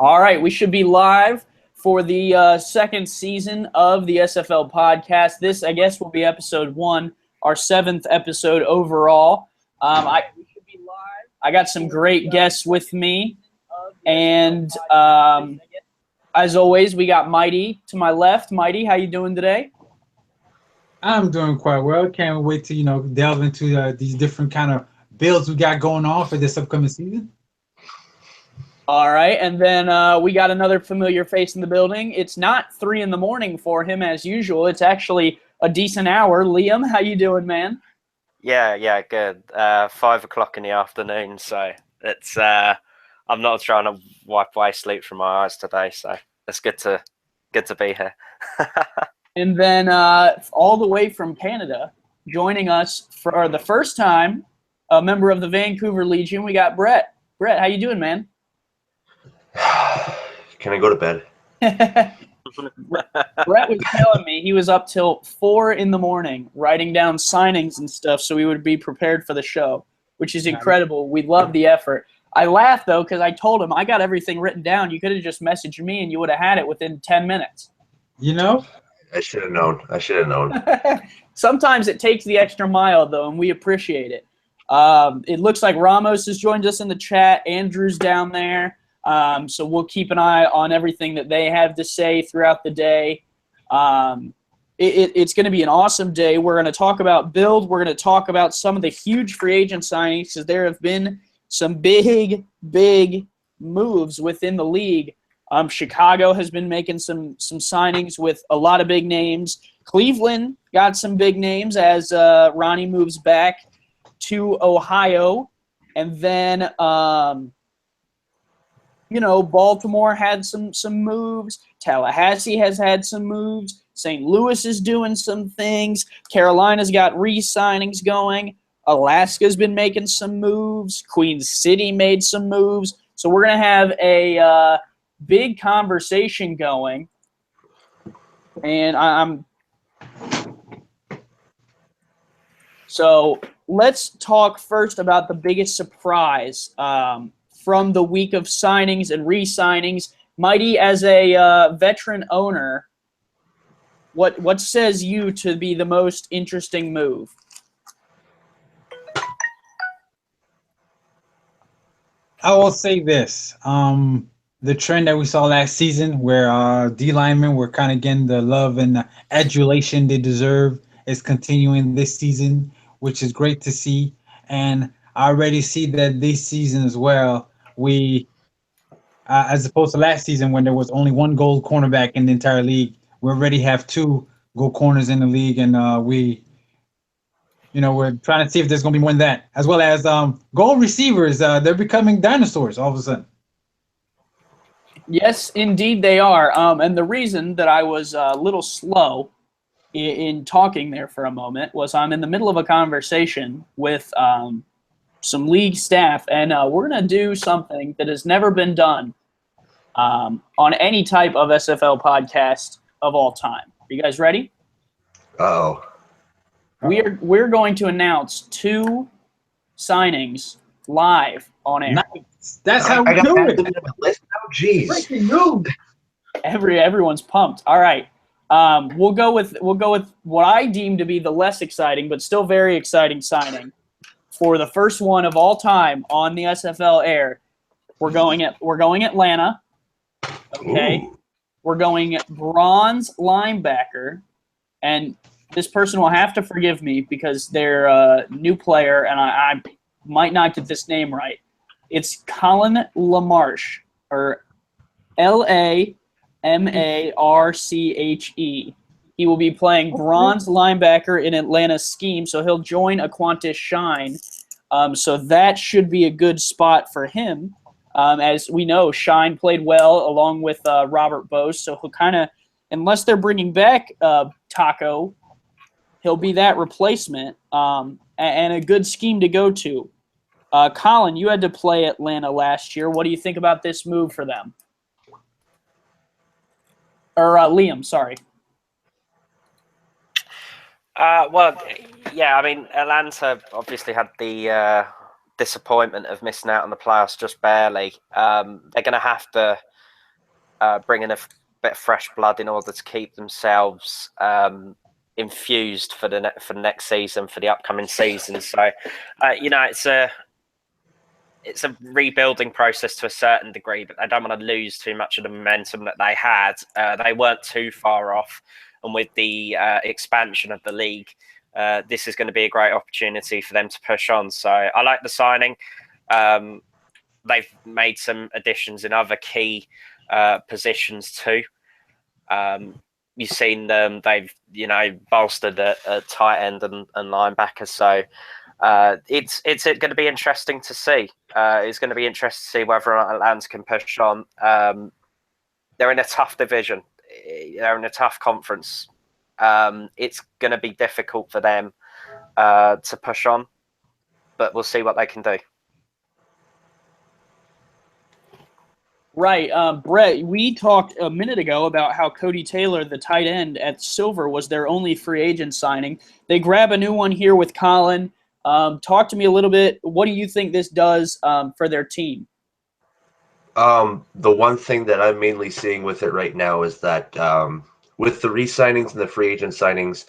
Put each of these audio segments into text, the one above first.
All right, we should be live for the second season of the SFL podcast. This, I guess, will be episode 1, our 7th episode overall. We should be live. I got some great guests with me, and as always, we got Mighty to my left. Mighty, how you doing today? I'm doing quite well. Can't wait to delve into these different kind of builds we got going on for this upcoming season. All right, and then we got another familiar face in the building. It's not 3 a.m. for him as usual. It's actually a decent hour. Liam, how you doing, man? Yeah, good. 5 o'clock in the afternoon, so it's I'm not trying to wipe away sleep from my eyes today, so it's good to be here. And then all the way from Canada, joining us for the first time, a member of the Vancouver Legion, we got Brett. Brett, how you doing, man? Can I go to bed? Brett was telling me he was up till 4 a.m. writing down signings and stuff so we would be prepared for the show, which is incredible. We love the effort. I laughed, though, because I told him I got everything written down. You could have just messaged me and you would have had it within 10 minutes. I should have known. Sometimes it takes the extra mile, though, and we appreciate it. It looks like Ramos has joined us in the chat. Andrew's down there. So we'll keep an eye on everything that they have to say throughout the day. It's going to be an awesome day. We're going to talk about build. We're going to talk about some of the huge free agent signings because there have been some big moves within the league. Chicago has been making some signings with a lot of big names. Cleveland got some big names as Ronnie moves back to Ohio. And then Baltimore had some moves. Tallahassee has had some moves. St. Louis is doing some things. Carolina's got re-signings going. Alaska's been making some moves. Queen City made some moves. So we're going to have a big conversation going. And So let's talk first about the biggest surprise from the week of signings and re-signings. Mighty, as a veteran owner, what says you to be the most interesting move? I will say this. The trend that we saw last season where D linemen were kind of getting the love and the adulation they deserve is continuing this season, which is great to see. And I already see that this season as well, we, as opposed to last season when there was only one gold cornerback in the entire league, we already have 2 gold corners in the league, and we're trying to see if there's going to be more than that, as well as gold receivers. They're becoming dinosaurs all of a sudden. Yes, indeed they are. And the reason that I was a little slow in talking there for a moment was I'm in the middle of a conversation with some league staff, and we're going to do something that has never been done on any type of SFL podcast of all time. Are you guys ready? Uh-oh. We're going to announce 2 signings live on air. Nice. That's how we do it. Oh, jeez. Breaking news. Everyone's pumped. All right. We'll go with what I deem to be the less exciting, but still very exciting signing for the first one of all time on the SFL air. We're going Atlanta. Okay. Ooh. We're going bronze linebacker, and this person will have to forgive me because they're a new player, and I might not get this name right. It's Colin LaMarche, or Lamarche. He will be playing bronze linebacker in Atlanta's scheme, so he'll join Aquantis Shine. So that should be a good spot for him. As we know, Shine played well along with Robert Bose, so he'll kind of, unless they're bringing back Taco, he'll be that replacement and a good scheme to go to. Colin, you had to play Atlanta last year. What do you think about this move for them? Or Liam, sorry. Atlanta obviously had the disappointment of missing out on the playoffs just barely. They're going to have to bringing a bit of fresh blood in order to keep themselves infused for the next season, for the upcoming season. So, it's a rebuilding process to a certain degree, but they don't want to lose too much of the momentum that they had. They weren't too far off, and with the expansion of the league, this is going to be a great opportunity for them to push on. So I like the signing. They've made some additions in other key positions too. You've seen them; they've bolstered a tight end and linebacker. So it's going to be interesting to see. It's going to be interesting to see whether or not Atlanta can push on. They're in a tough division. They're in a tough conference. It's going to be difficult for them to push on, but we'll see what they can do. Right. Brett, we talked a minute ago about how Cody Taylor, the tight end at Silver, was their only free agent signing. They grab a new one here with Colin. Talk to me a little bit. What do you think this does for their team? The one thing that I'm mainly seeing with it right now is that with the re-signings and the free agent signings,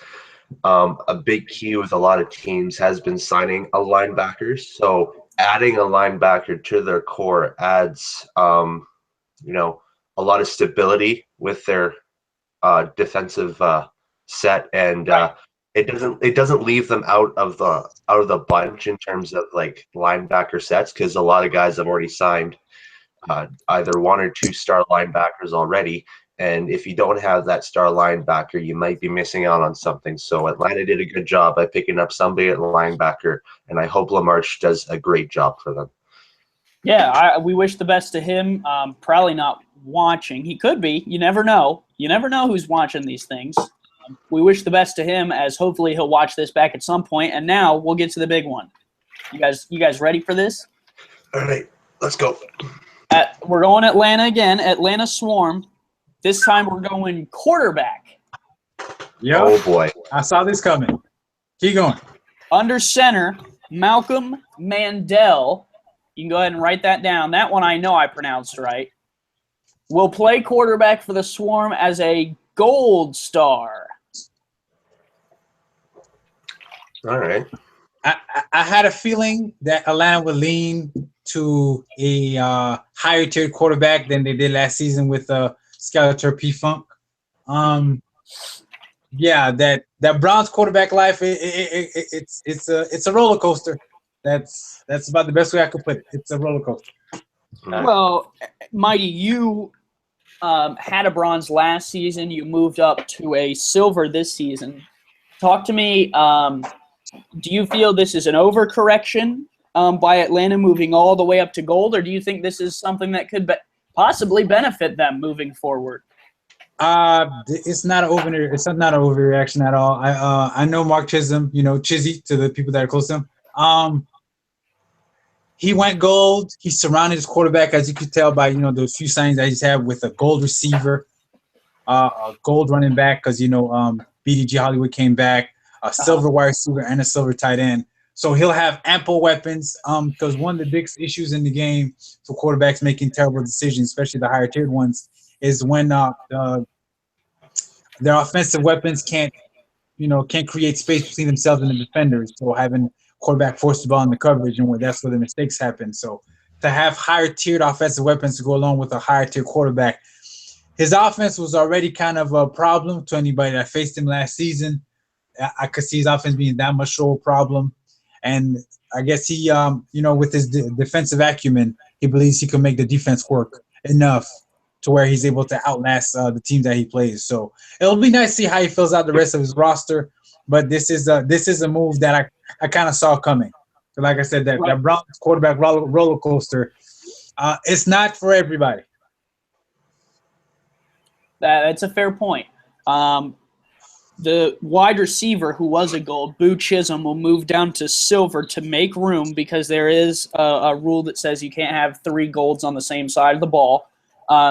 a big key with a lot of teams has been signing a linebacker. So adding a linebacker to their core adds, a lot of stability with their defensive set, and it doesn't leave them out of the bunch in terms of like linebacker sets, because a lot of guys have already signed either 1 or 2 star linebackers already. And if you don't have that star linebacker, you might be missing out on something. So Atlanta did a good job by picking up somebody at linebacker, and I hope Lamarche does a great job for them. Yeah, we wish the best to him. Probably not watching. He could be. You never know. You never know who's watching these things. We wish the best to him, as hopefully he'll watch this back at some point. And now we'll get to the big one. You guys ready for this? All right, let's go. We're going Atlanta again. Atlanta Swarm. This time we're going quarterback. Yo, oh boy, I saw this coming. Keep going. Under center, Malcolm Mandel. You can go ahead and write that down. That one I know I pronounced right. Will play quarterback for the Swarm as a gold star. all right. I had a feeling that Atlanta would lean to a higher tiered quarterback than they did last season with Skeletor P-Funk. That Browns quarterback life, it's a roller coaster. That's about the best way I could put it. It's a roller coaster. Well, Mighty, you had a bronze last season. You moved up to a silver this season. Talk to me. Do you feel this is an overcorrection by Atlanta moving all the way up to gold, or do you think this is something that could possibly benefit them moving forward? It's not an overreaction at all. I know Mark Chisholm, Chizzy to the people that are close to him. He went gold. He surrounded his quarterback, as you could tell by the few signings that he's had, with a gold receiver, a gold running back, because BDG Hollywood came back, a silver wide receiver, and a silver tight end. So he'll have ample weapons. Because one of the big issues in the game for quarterbacks making terrible decisions, especially the higher tiered ones, is when their offensive weapons can't create space between themselves and the defenders. So having quarterback force the ball in the coverage, and that's where the mistakes happen. So to have higher tiered offensive weapons to go along with a higher tier quarterback, his offense was already kind of a problem to anybody that faced him last season. I could see his offense being that much of a problem. And I guess he, with his defensive acumen, he believes he can make the defense work enough to where he's able to outlast the teams that he plays. So it'll be nice to see how he fills out the rest of his roster. But this is a move that I kind of saw coming. Like I said, that Browns quarterback roller coaster, it's not for everybody. That's a fair point. The wide receiver who was a gold, Boo Chisholm, will move down to silver to make room, because there is a rule that says you can't have 3 golds on the same side of the ball.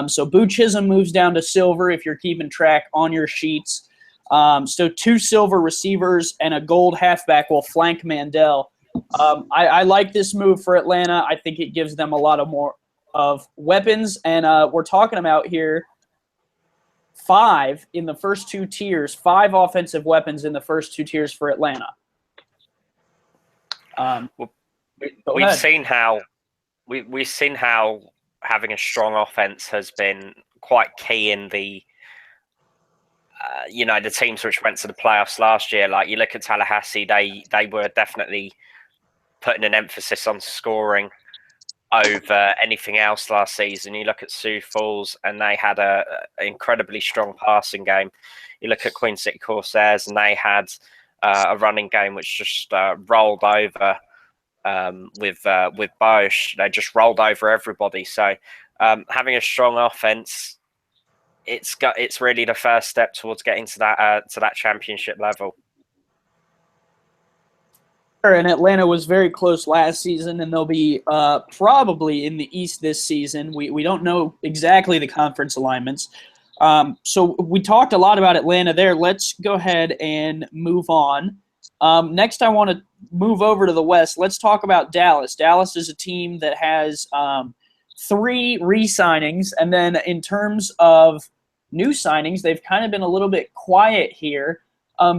So Boo Chisholm moves down to silver if you're keeping track on your sheets. So 2 silver receivers and a gold halfback will flank Mandel. I like this move for Atlanta. I think it gives them a lot of more of weapons. And we're talking about here 5 in the first 2 tiers, 5 offensive weapons in the first 2 tiers for Atlanta. We've seen how having a strong offense has been quite key in the the teams which went to the playoffs last year. Like you look at Tallahassee, they were definitely putting an emphasis on scoring over anything else last season. You look at Sioux Falls, and they had an incredibly strong passing game. You look at Queen City Corsairs, and they had a running game which just rolled over with Bosch. They just rolled over everybody. So having a strong offense, it's really the first step towards getting to that championship level. And Atlanta was very close last season, and they'll be probably in the East this season. We don't know exactly the conference alignments. So we talked a lot about Atlanta there. Let's go ahead and move on. Next, I want to move over to the West. Let's talk about Dallas. Dallas is a team that has 3 re-signings, and then in terms of new signings, they've kind of been a little bit quiet here.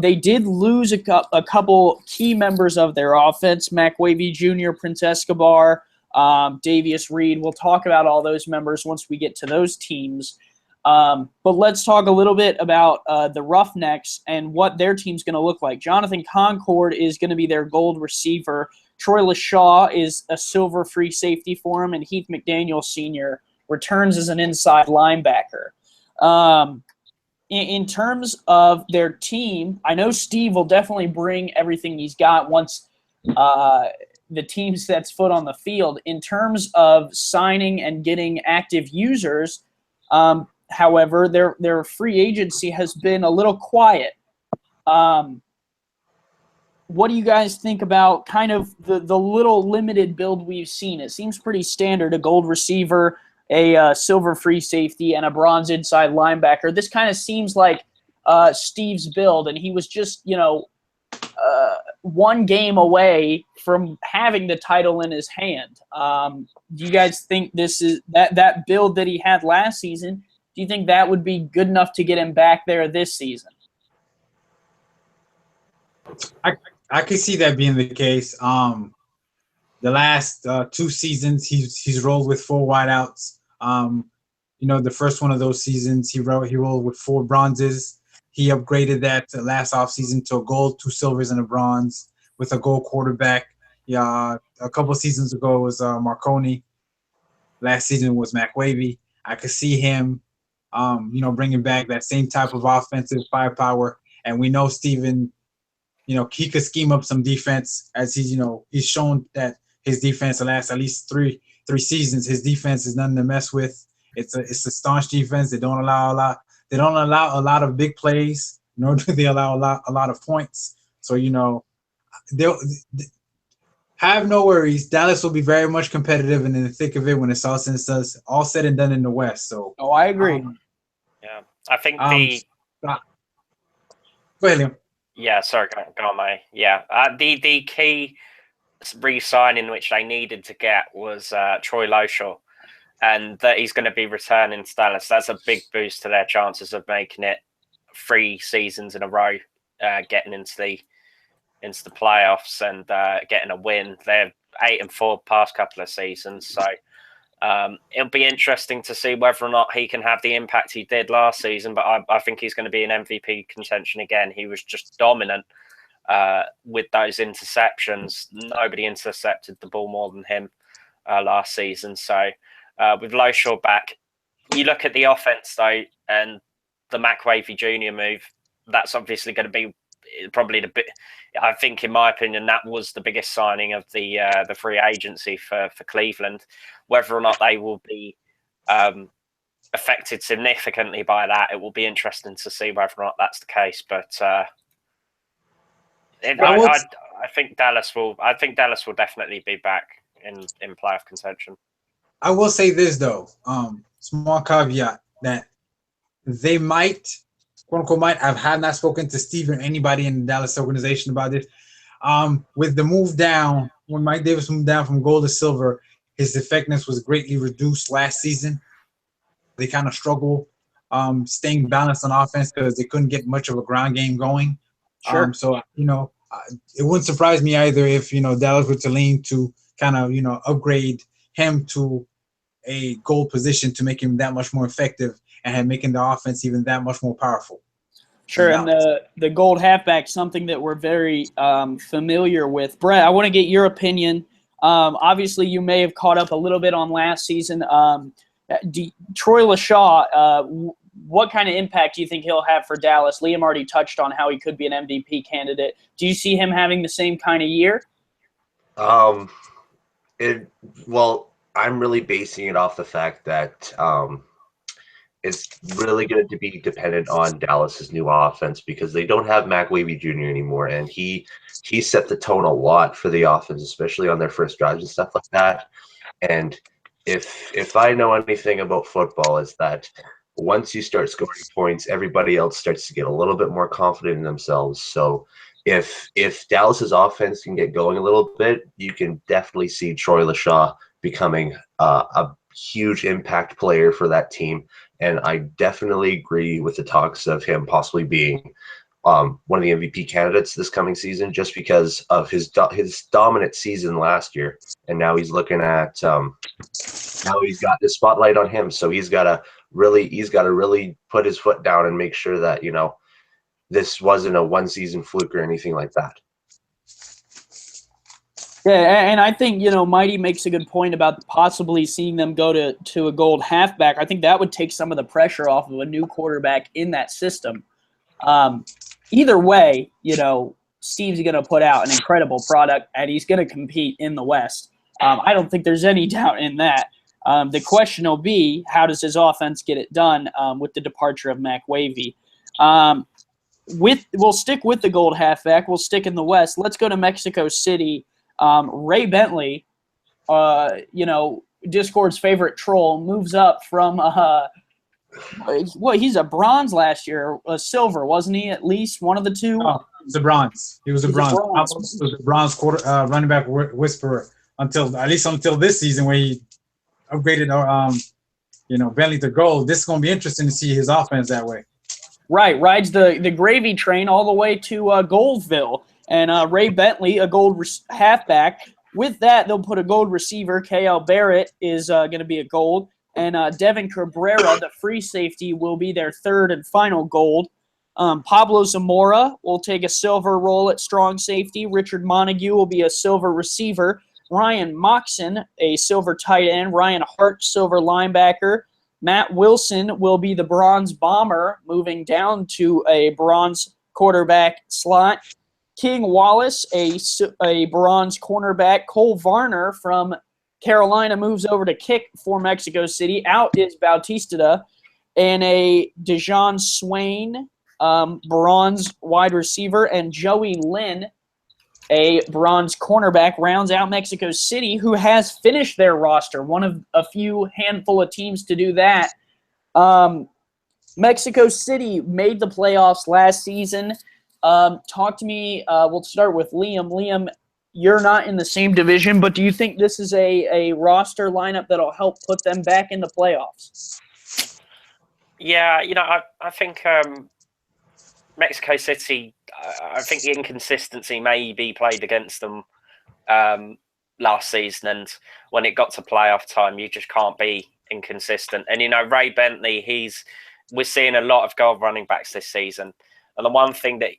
They did lose a couple key members of their offense, Mac Wavy Jr., Prince Escobar, Davius Reed. We'll talk about all those members once we get to those teams. But let's talk a little bit about the Roughnecks and what their team's going to look like. Jonathan Concord is going to be their gold receiver. Troy LaShaw is a silver free safety for him, and Heath McDaniel Sr. returns as an inside linebacker. In terms of their team, I know Steve will definitely bring everything he's got once the team sets foot on the field. In terms of signing and getting active users, however, their free agency has been a little quiet. What do you guys think about kind of the little limited build we've seen? It seems pretty standard, a gold receiver, a silver free safety, and a bronze inside linebacker. This kind of seems like Steve's build, and he was just, one game away from having the title in his hand. Do you guys think this is that build that he had last season? Do you think that would be good enough to get him back there this season? I could see that being the case. The last 2 seasons, he's rolled with 4 wideouts. The first one of those seasons, he rolled with 4 bronzes. He upgraded that last offseason to a gold, 2 silvers, and a bronze with a gold quarterback. Yeah, a couple seasons ago was Marconi. Last season was Mac Wavy. I could see him, bringing back that same type of offensive firepower. And we know Steven, he could scheme up some defense, as he's shown that his defense the last at least three seasons. His defense is nothing to mess with. It's a staunch defense. They don't allow a lot. They don't allow a lot of big plays, nor do they allow a lot of points. So they'll have no worries. Dallas will be very much competitive and in the thick of it when it's all said and done in the West. So I agree. Yeah, I think go ahead, Liam. Yeah, sorry, go on, mate. Yeah, the key re-signing which they needed to get was Troy Loshaw, and that he's going to be returning to Dallas. That's a big boost to their chances of making it 3 seasons in a row, getting into the playoffs and getting a win. They're 8-4 past couple of seasons, so it'll be interesting to see whether or not he can have the impact he did last season. But I think he's going to be in MVP contention again. He was just dominant with those interceptions. Nobody intercepted the ball more than him last season. So with Loshaw back, you look at the offense though, and the Mac Wavy Jr. move. That's obviously going to be probably the bit. I think, in my opinion, that was the biggest signing of the free agency for Cleveland. Whether or not they will be affected significantly by that, it will be interesting to see whether or not that's the case. But I think Dallas will. I think Dallas will definitely be back in playoff contention. I will say this though, small caveat that they might, quote unquote, I have not spoken to Steve or anybody in the Dallas organization about this. With the move down, when Mike Davis moved down from gold to silver, his effectiveness was greatly reduced last season. They kind of struggle staying balanced on offense because they couldn't get much of a ground game going. Sure. So, it wouldn't surprise me either if, Dallas were to lean to kind of, upgrade him to a goal position to make him that much more effective and making the offense even that much more powerful. Sure, and the gold halfback, something that we're very familiar with. Brett, I want to get your opinion. Obviously, you may have caught up a little bit on last season. Troy LaShaw, what kind of impact do you think he'll have for Dallas? Liam already touched on how he could be an MVP candidate. Do you see him having the same kind of year? Well, I'm really basing it off the fact that it's really going to be dependent on Dallas's new offense because they don't have McWavy Jr. anymore, and he set the tone a lot for the offense, especially on their first drives and stuff like that. And if I know anything about football, is that once you start scoring points, everybody else starts to get a little bit more confident in themselves. So if Dallas's offense can get going a little bit, you can definitely see Troy LaShaw becoming a huge impact player for that team. And I definitely agree with the talks of him possibly being one of the MVP candidates this coming season, just because of his dominant season last year. And now he's looking at now he's got the spotlight on him, so he's got to really put his foot down and make sure that this wasn't a one season fluke or anything like that. Yeah, and I think, Mighty makes a good point about possibly seeing them go to a gold halfback. I think that would take some of the pressure off of a new quarterback in that system. Either way, Steve's going to put out an incredible product, and he's going to compete in the West. I don't think there's any doubt in that. The question will be, how does his offense get it done with the departure of McWavy? We'll stick with the gold halfback. We'll stick in the West. Let's go to Mexico City. Ray Bentley, Discord's favorite troll, moves up from he's a bronze last year, a silver, wasn't he? At least one of the two. Oh, he was a bronze. He was a bronze. He was a bronze quarter running back whisperer until this season where he upgraded Bentley to gold. This is going to be interesting to see his offense that way. Right, rides the gravy train all the way to Goldville. And Ray Bentley, a gold halfback. With that, they'll put a gold receiver. K.L. Barrett is going to be a gold. And Devin Cabrera, the free safety, will be their third and final gold. Pablo Zamora will take a silver role at strong safety. Richard Montague will be a silver receiver. Ryan Moxon, a silver tight end. Ryan Hart, silver linebacker. Matt Wilson will be the bronze bomber, moving down to a bronze quarterback slot. King Wallace, a bronze cornerback. Cole Varner from Carolina moves over to kick for Mexico City. Out is Bautista. And a Dejon Swain, bronze wide receiver. And Joey Lynn, a bronze cornerback, rounds out Mexico City, who has finished their roster. One of a few handful of teams to do that. Mexico City made the playoffs last season. Talk to me. We'll start with Liam. Liam, you're not in the same division, but do you think this is a roster lineup that'll help put them back in the playoffs? Yeah, I think Mexico City, I think the inconsistency maybe played against them last season, and when it got to playoff time, you just can't be inconsistent. And, Ray Bentley, we're seeing a lot of goal running backs this season. And the one thing that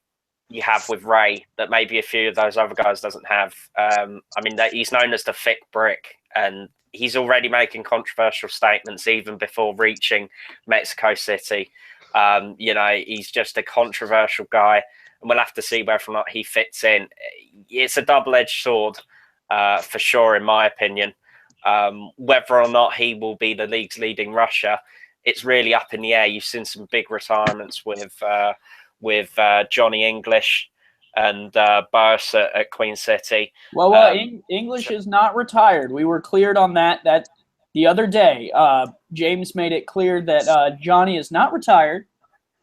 you have with Ray that maybe a few of those other guys doesn't have, that he's known as the thick brick, and he's already making controversial statements even before reaching Mexico City. He's just a controversial guy, and we'll have to see whether or not he fits in. It's a double-edged sword, for sure, in my opinion. Whether or not he will be the league's leading rusher, it's really up in the air. You've seen some big retirements with Johnny English and Burse at Queen City. Well, English is not retired. We were cleared on that the other day. James made it clear that Johnny is not retired.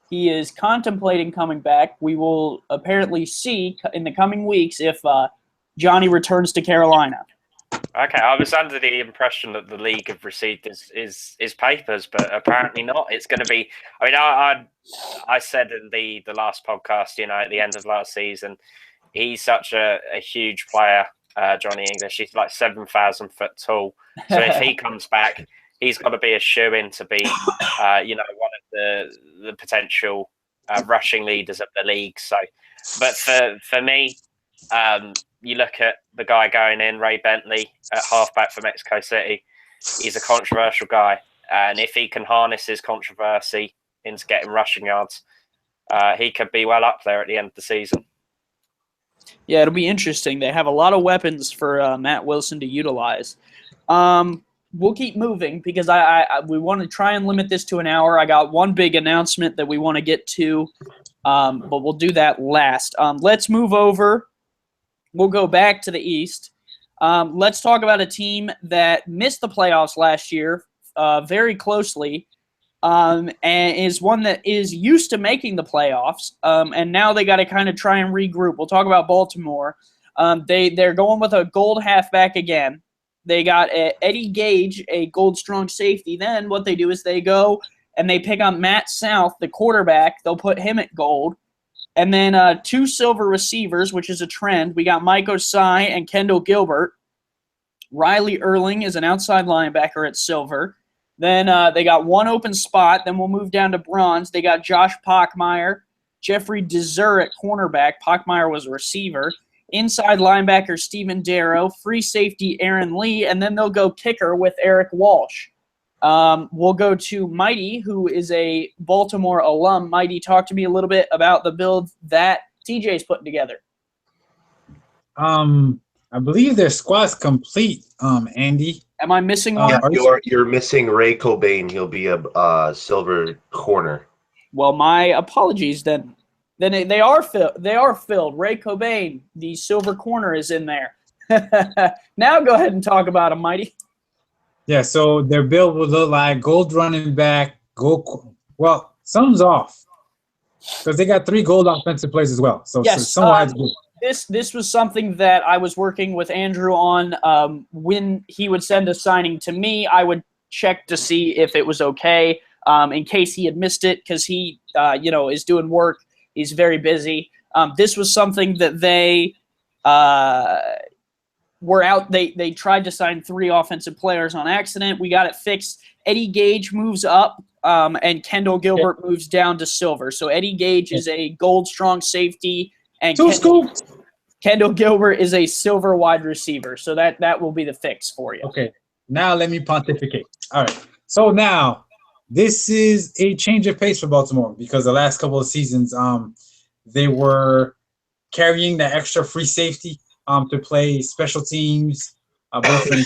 He is contemplating coming back. We will apparently see in the coming weeks if Johnny returns to Carolina. Okay, I was under the impression that the league have received his papers, but apparently not. It's going to be. I mean, I said in the last podcast, at the end of last season, he's such a huge player, Johnny English. He's like 7,000 foot tall. So if he comes back, he's got to be a shoe-in to be, one of the potential rushing leaders of the league. So, but for me, you look at the guy going in, Ray Bentley at halfback for Mexico City. He's a controversial guy, and if he can harness his controversy into getting rushing yards, he could be well up there at the end of the season. Yeah, it'll be interesting. They have a lot of weapons for Matt Wilson to utilize. We'll keep moving because we want to try and limit this to an hour. I got one big announcement that we want to get to, but we'll do that last. Let's move over. We'll go back to the East. Let's talk about a team that missed the playoffs last year very closely and is one that is used to making the playoffs, and now they got to kind of try and regroup. We'll talk about Baltimore. They're going with a gold halfback again. They got Eddie Gage, a gold strong safety. Then what they do is they go and they pick on Matt South, the quarterback. They'll put him at gold. And then 2 silver receivers, which is a trend. We got Mike Osai and Kendall Gilbert. Riley Erling is an outside linebacker at silver. Then they got 1 open spot. Then we'll move down to bronze. They got Josh Pockmeyer, Jeffrey Dezur at cornerback. Pockmeyer was a receiver. Inside linebacker Stephen Darrow. Free safety Aaron Lee. And then they'll go kicker with Eric Walsh. We'll go to Mighty, who is a Baltimore alum. Mighty, talk to me a little bit about the build that TJ's putting together. I believe their squad's complete, Andy. Am I missing one? You're missing Ray Cobain. He'll be a silver corner. Well, my apologies then. Then they are filled. Ray Cobain, the silver corner, is in there. Now go ahead and talk about him, Mighty. Yeah, so their build would look like gold running back, well, something's off because they got 3 gold offensive players as well. So, yes, someone has to do it. This was something that I was working with Andrew on. When he would send a signing to me, I would check to see if it was okay in case he had missed it because he, is doing work. He's very busy. This was something that they were out. They tried to sign 3 offensive players on accident. We got it fixed. Eddie Gage moves up, and Kendall Gilbert moves down to silver. So Eddie Gage is a gold strong safety, and Kendall Gilbert is a silver wide receiver. So that will be the fix for you. Okay, now let me pontificate. All right. So now this is a change of pace for Baltimore because the last couple of seasons, they were carrying the extra free safety to play special teams, both in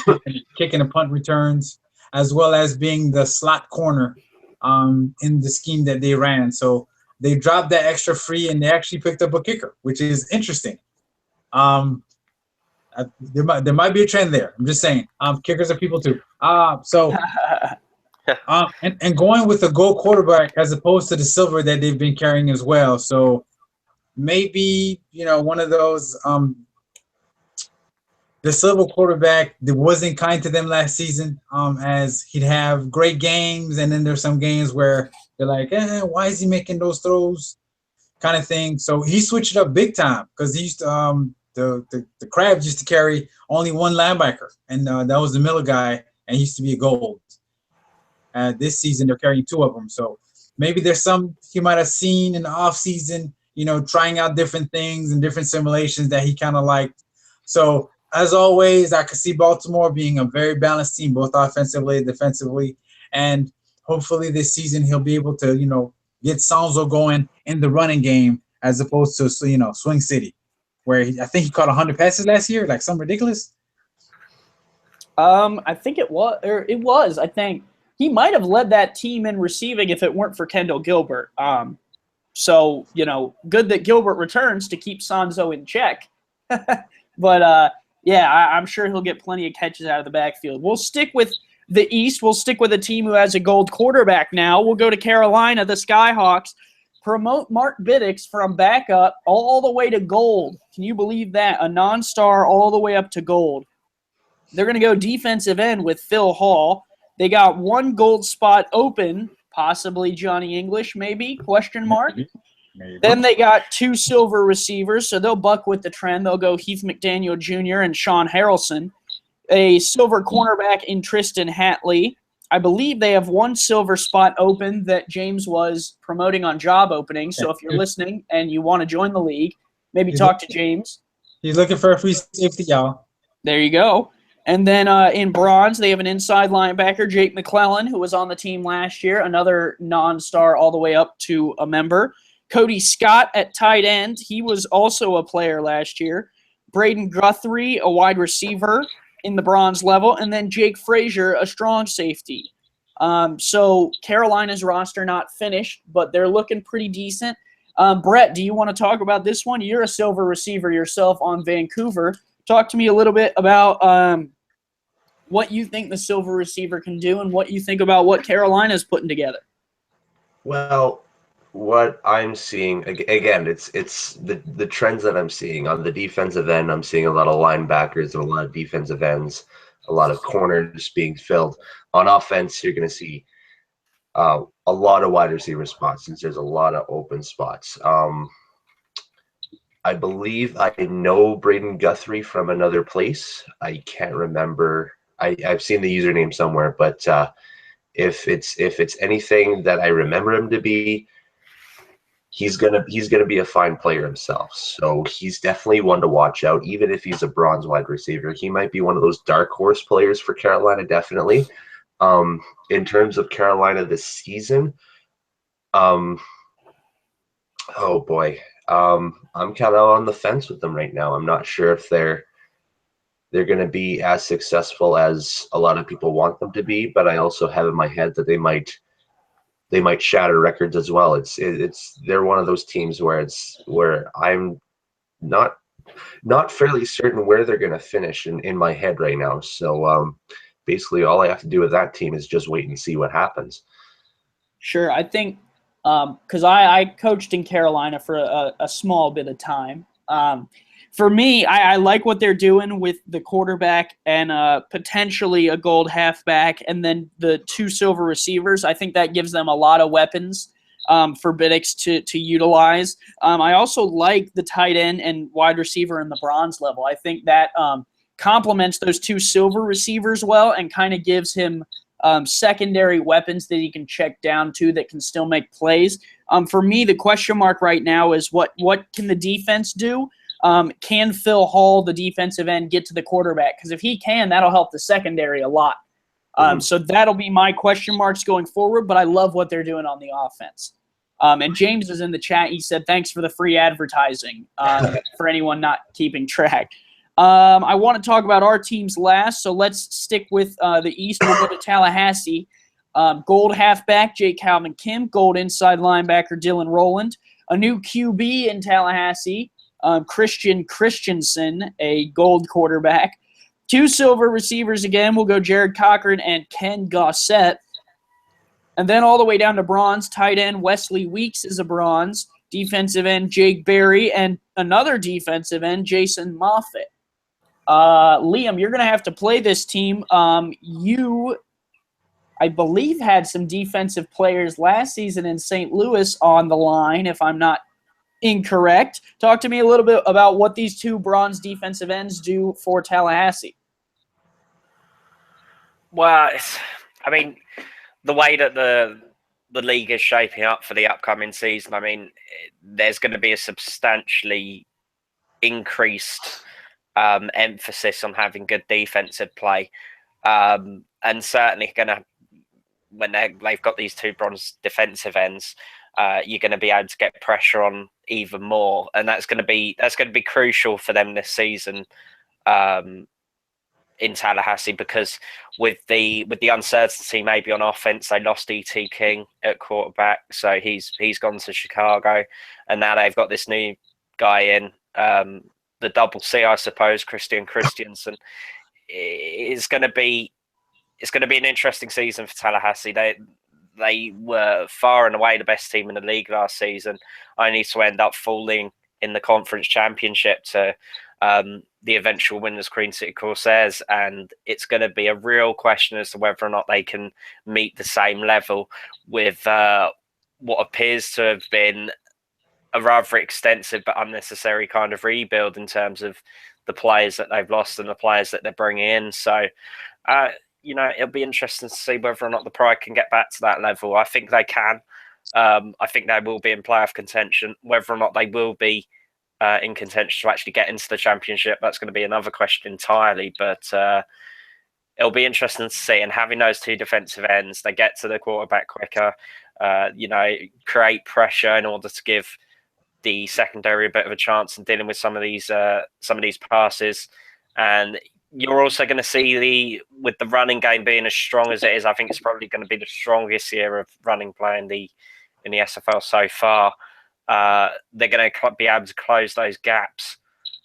kicking and punt returns, as well as being the slot corner in the scheme that they ran. So they dropped that extra free and they actually picked up a kicker, which is interesting. There might be a trend there. I'm just saying. Kickers are people too. And going with the gold quarterback as opposed to the silver that they've been carrying as well. So maybe, one of those the silver quarterback that wasn't kind to them last season, as he'd have great games, and then there's some games where they're like, why is he making those throws, kind of thing. So he switched it up big time because he used to, the Crabs used to carry only 1 linebacker, and that was the Miller guy, and he used to be a gold. This season they're carrying 2 of them, so maybe there's some he might have seen in the off season, trying out different things and different simulations that he kind of liked. So as always, I could see Baltimore being a very balanced team, both offensively and defensively. And hopefully this season he'll be able to, get Sonzo going in the running game as opposed to, Swing City, where I think he caught 100 passes last year, like something ridiculous. I think it was. I think he might have led that team in receiving if it weren't for Kendall Gilbert. So, good that Gilbert returns to keep Sonzo in check. But, I'm sure he'll get plenty of catches out of the backfield. We'll stick with the East. We'll stick with a team who has a gold quarterback now. We'll go to Carolina, the Skyhawks. Promote Mark Biddix from backup all the way to gold. Can you believe that? A non-star all the way up to gold. They're going to go defensive end with Phil Hall. They got one gold spot open, possibly Johnny English, maybe, question mark. Maybe. Then they got two silver receivers, so they'll buck with the trend. They'll go Heath McDaniel Jr. and Sean Harrelson. A silver cornerback in Tristan Hatley. I believe they have one silver spot open that James was promoting on job openings. So if you're listening and you want to join the league, maybe talk to James. He's looking for a free safety, y'all. There you go. And then in bronze, they have an inside linebacker, Jake McClellan, who was on the team last year, another non-star all the way up to a member. Cody Scott at tight end. He was also a player last year. Braden Guthrie, a wide receiver in the bronze level. And then Jake Frazier, a strong safety. So Carolina's roster not finished, but they're looking pretty decent. Brett, do you want to talk about this one? You're a silver receiver yourself on Vancouver. Talk to me a little bit about what you think the silver receiver can do and what you think about what Carolina's putting together. Well, what I'm seeing, again, it's the trends that I'm seeing on the defensive end. I'm seeing a lot of linebackers and a lot of defensive ends, a lot of corners being filled. On offense, you're going to see a lot of wide receiver spots since there's a lot of open spots. I believe I know Braden Guthrie from another place. I can't remember. I've seen the username somewhere, but if it's anything that I remember him to be, he's gonna be a fine player himself. So he's definitely one to watch out. Even if he's a bronze wide receiver, he might be one of those dark horse players for Carolina. Definitely. In terms of Carolina this season, oh boy, I'm kind of on the fence with them right now. I'm not sure if they're going to be as successful as a lot of people want them to be, but I also have in my head that they might shatter records as well. They're one of those teams where I'm not fairly certain where they're going to finish in my head right now. So basically all I have to do with that team is just wait and see what happens. Sure. I think because I coached in Carolina for a small bit of time. For me, I like what they're doing with the quarterback and potentially a gold halfback and then the two silver receivers. I think that gives them a lot of weapons for Biddix to utilize. I also like the tight end and wide receiver in the bronze level. I think that complements those two silver receivers well and kind of gives him secondary weapons that he can check down to that can still make plays. For me, the question mark right now is what can the defense do? Can Phil Hall, the defensive end, get to the quarterback? Because if he can, that'll help the secondary a lot. So that'll be my question marks going forward, but I love what they're doing on the offense. And James is in the chat. He said, thanks for the free advertising for anyone not keeping track. I want to talk about our teams last, so let's stick with the East. We'll go to Tallahassee. Gold halfback, Jake Calvin Kim. Gold inside linebacker, Dylan Rowland. A new QB in Tallahassee, Christian Christensen, a gold quarterback. Two silver receivers again. We'll go Jared Cochran and Ken Gossett. And then all the way down to bronze, tight end Wesley Weeks is a bronze. Defensive end Jake Berry and another defensive end, Jason Moffitt. Liam, you're going to have to play this team. You, I believe, had some defensive players last season in St. Louis on the line, if I'm not incorrect. Talk to me a little bit about what these two bronze defensive ends do for Tallahassee. Well, the way that the league is shaping up for the upcoming season, there's going to be a substantially increased emphasis on having good defensive play, and certainly when they've got these two bronze defensive ends, you're going to be able to get pressure on even more, and that's going to be crucial for them this season in Tallahassee, because with the uncertainty maybe on offense, they lost E.T. King at quarterback, so he's gone to Chicago, and now they've got this new guy in, the double C, I suppose, Christian Christensen. It's going to be an interesting season for Tallahassee. They were far and away the best team in the league last season, only to end up falling in the conference championship to the eventual winners, Queen City Corsairs, and it's going to be a real question as to whether or not they can meet the same level with what appears to have been a rather extensive but unnecessary kind of rebuild in terms of the players that they've lost and the players that they're bringing in. So, it'll be interesting to see whether or not the Pride can get back to that level. I think they can. I think they will be in playoff contention. Whether or not they will be in contention to actually get into the championship, that's going to be another question entirely. But it'll be interesting to see. And having those two defensive ends, they get to the quarterback quicker, create pressure in order to give the secondary a bit of a chance in dealing with some of these passes. And you're also going to see with the running game being as strong as it is, I think it's probably going to be the strongest year of running play in the SFL so far. They're going to be able to close those gaps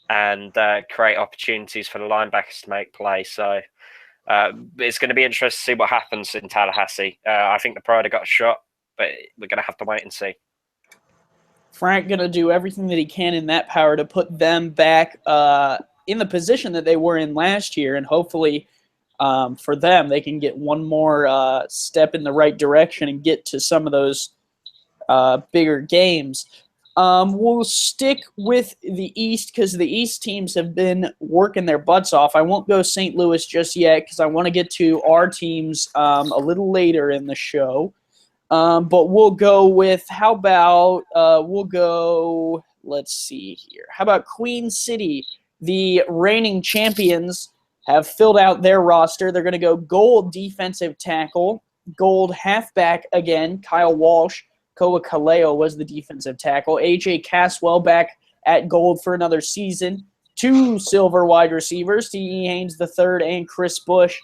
and create opportunities for the linebackers to make play. So it's going to be interesting to see what happens in Tallahassee. I think the Pride have got a shot, but we're going to have to wait and see. Frank going to do everything that he can in that power to put them back in the position that they were in last year, and hopefully for them they can get one more step in the right direction and get to some of those bigger games. We'll stick with the East because the East teams have been working their butts off. I won't go St. Louis just yet because I want to get to our teams a little later in the show. But we'll go with, let's see here. How about Queen City? The reigning champions have filled out their roster. They're going to go gold defensive tackle, gold halfback again, Kyle Walsh. Koa Kaleo was the defensive tackle. A.J. Caswell back at gold for another season. 2 silver wide receivers, T.E. Haynes III and Chris Bush.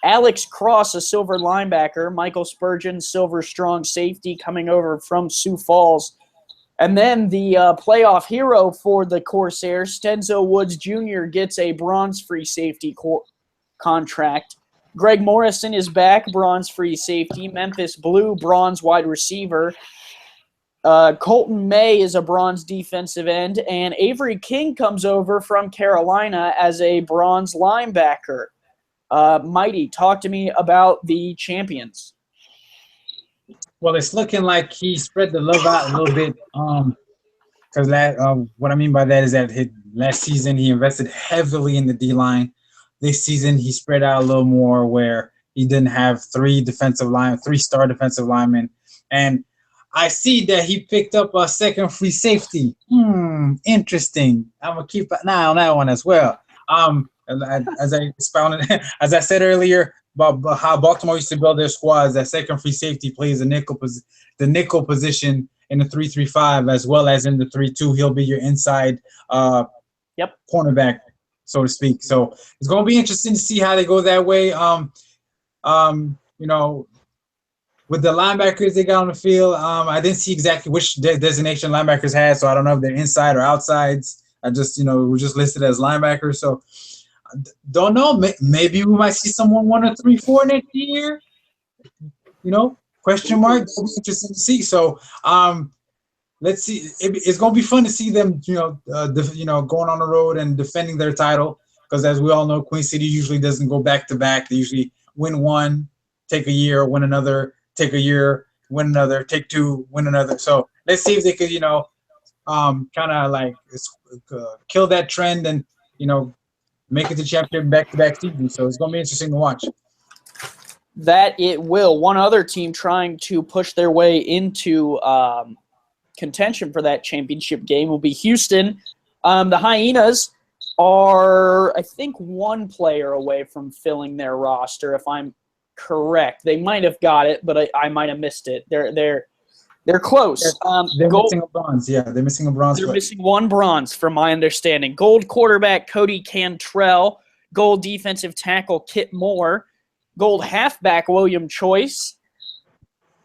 Alex Cross, a silver linebacker. Michael Spurgeon, silver strong safety coming over from Sioux Falls. And then the playoff hero for the Corsairs, Stenzo Woods Jr., gets a bronze free safety contract. Greg Morrison is back, bronze free safety. Memphis Blue, bronze wide receiver. Colton May is a bronze defensive end. And Avery King comes over from Carolina as a bronze linebacker. Mighty, talk to me about the champions. Well, it's looking like he spread the love out a little bit. Because what I mean by that is that last season he invested heavily in the D-line. This season he spread out a little more where he didn't have 3 star defensive linemen. And I see that he picked up a second free safety. Interesting. I'm going to keep an eye on that one as well. As I expounded, as I said earlier about how Baltimore used to build their squads, that second free safety plays the nickel position in the 3-3-5 as well as in the 3-2. He'll be your inside cornerback, so to speak. So it's going to be interesting to see how they go that way. With the linebackers they got on the field, I didn't see exactly which designation linebackers had, so I don't know if they're inside or outsides. I just, we're just listed as linebackers, so don't know. Maybe we might see someone 1 or 3-4 next year. Question mark. It'll be interesting to see. So, let's see. It's going to be fun to see them, going on the road and defending their title. Because as we all know, Queen City usually doesn't go back to back. They usually win one, take a year, win another, take a year, win another, take 2, win another. So let's see if they could, kind of like kill that trend and, make it to championship back-to-back season. So it's going to be interesting to watch. That it will. One other team trying to push their way into contention for that championship game will be Houston. The Hyenas are, I think, 1 player away from filling their roster, if I'm correct. They might have got it, but I might have missed it. They're close. They're missing a bronze. Yeah, they're missing a bronze. They're missing 1 bronze, from my understanding. Gold quarterback Cody Cantrell. Gold defensive tackle Kit Moore. Gold halfback William Choice.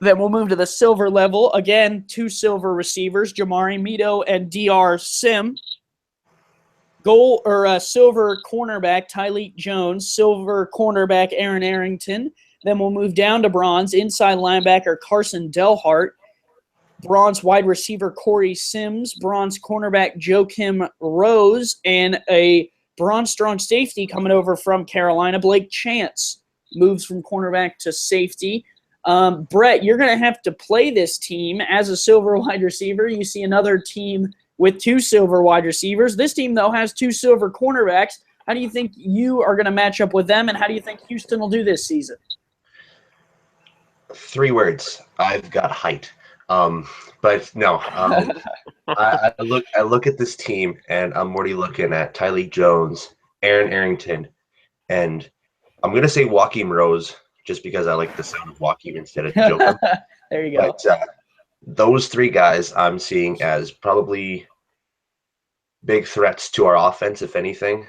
Then we'll move to the silver level. Again, 2 silver receivers, Jamari Mito and DR Sim. Silver cornerback Tyleek Jones. Silver cornerback Aaron Arrington. Then we'll move down to bronze. Inside linebacker Carson Delhart. Bronze wide receiver Corey Sims, bronze cornerback Joakim Rose, and a Braun Strong safety coming over from Carolina. Blake Chance moves from cornerback to safety. Brett, you're going to have to play this team as a silver wide receiver. You see another team with 2 silver wide receivers. This team, though, has 2 silver cornerbacks. How do you think you are going to match up with them, and how do you think Houston will do this season? 3 words. I've got height. But no, I look at this team, and I'm already looking at Tylee Jones, Aaron Arrington, and I'm going to say Joaquin Rose just because I like the sound of Joaquin instead of Joker. There you go. But those 3 guys I'm seeing as probably big threats to our offense, if anything.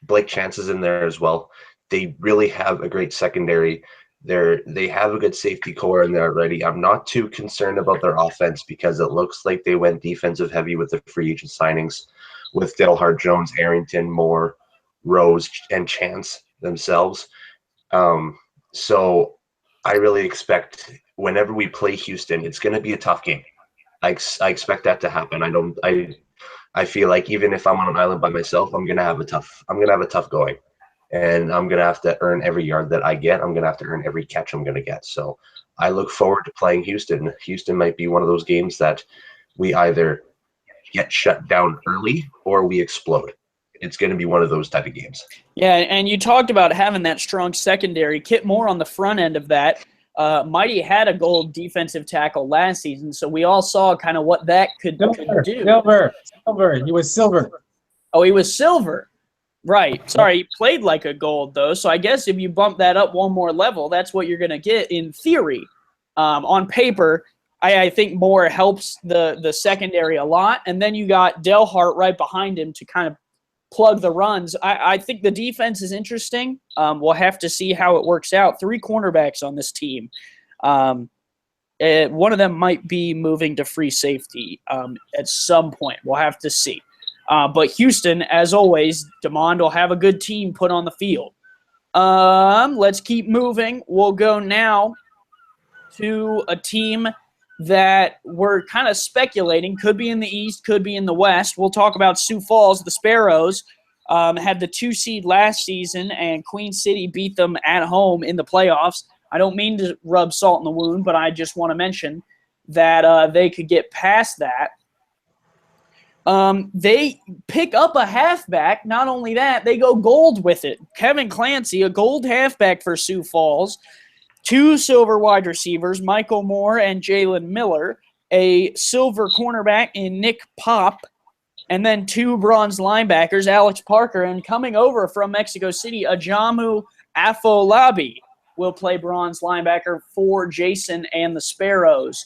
Blake Chance is in there as well. They really have a great secondary. They have a good safety core in there already. I'm not too concerned about their offense because it looks like they went defensive heavy with the free agent signings with Delhart Jones, Arrington, Moore, Rose, and Chance themselves. So I really expect whenever we play Houston, it's going to be a tough game. I expect that to happen. I feel like even if I'm on an island by myself, I'm gonna have a tough going. And I'm going to have to earn every yard that I get. I'm going to have to earn every catch I'm going to get. So I look forward to playing Houston. Houston might be one of those games that we either get shut down early or we explode. It's going to be one of those type of games. Yeah, and you talked about having that strong secondary. Kit Moore on the front end of that. Mighty had a gold defensive tackle last season, so we all saw kind of what that could do. Silver. He was silver. Oh, he was silver. Right. Sorry, he played like a gold, though. So I guess if you bump that up one more level, that's what you're going to get in theory. On paper, I think Moore helps the secondary a lot. And then you got Delhart right behind him to kind of plug the runs. I think the defense is interesting. We'll have to see how it works out. 3 cornerbacks on this team. One of them might be moving to free safety at some point. We'll have to see. But Houston, as always, DeMond will have a good team put on the field. Let's keep moving. We'll go now to a team that we're kind of speculating could be in the East, could be in the West. We'll talk about Sioux Falls. The Sparrows had the 2 seed last season, and Queen City beat them at home in the playoffs. I don't mean to rub salt in the wound, but I just want to mention that they could get past that. They pick up a halfback. Not only that, they go gold with it. Kevin Clancy, a gold halfback for Sioux Falls. 2 silver wide receivers, Michael Moore and Jalen Miller. A silver cornerback in Nick Pop. And then 2 bronze linebackers, Alex Parker. And coming over from Mexico City, Ajamu Afolabi will play bronze linebacker for Jason and the Sparrows.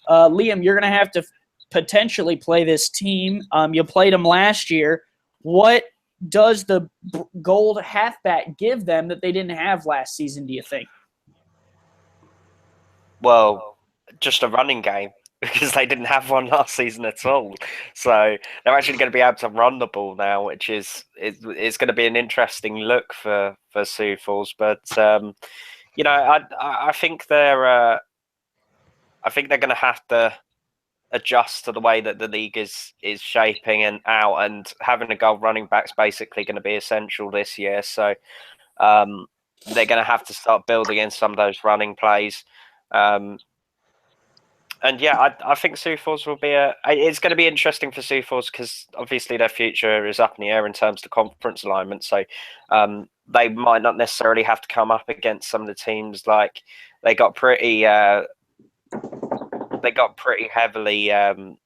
Liam, you're going to have to potentially play this team. You played them last year. What does the gold halfback give them that they didn't have last season, do you think? Well, just a running game because they didn't have one last season at all. So they're actually going to be able to run the ball now, which is it's going to be an interesting look for Sioux Falls. But I think they're going to have to adjust to the way that the league is shaping and out, and having a goal running back's basically going to be essential this year. So they're going to have to start building in some of those running plays. I think Sioux Falls will be it's going to be interesting for Sioux Falls because obviously their future is up in the air in terms of the conference alignment. So they might not necessarily have to come up against some of the teams like they got pretty heavily. I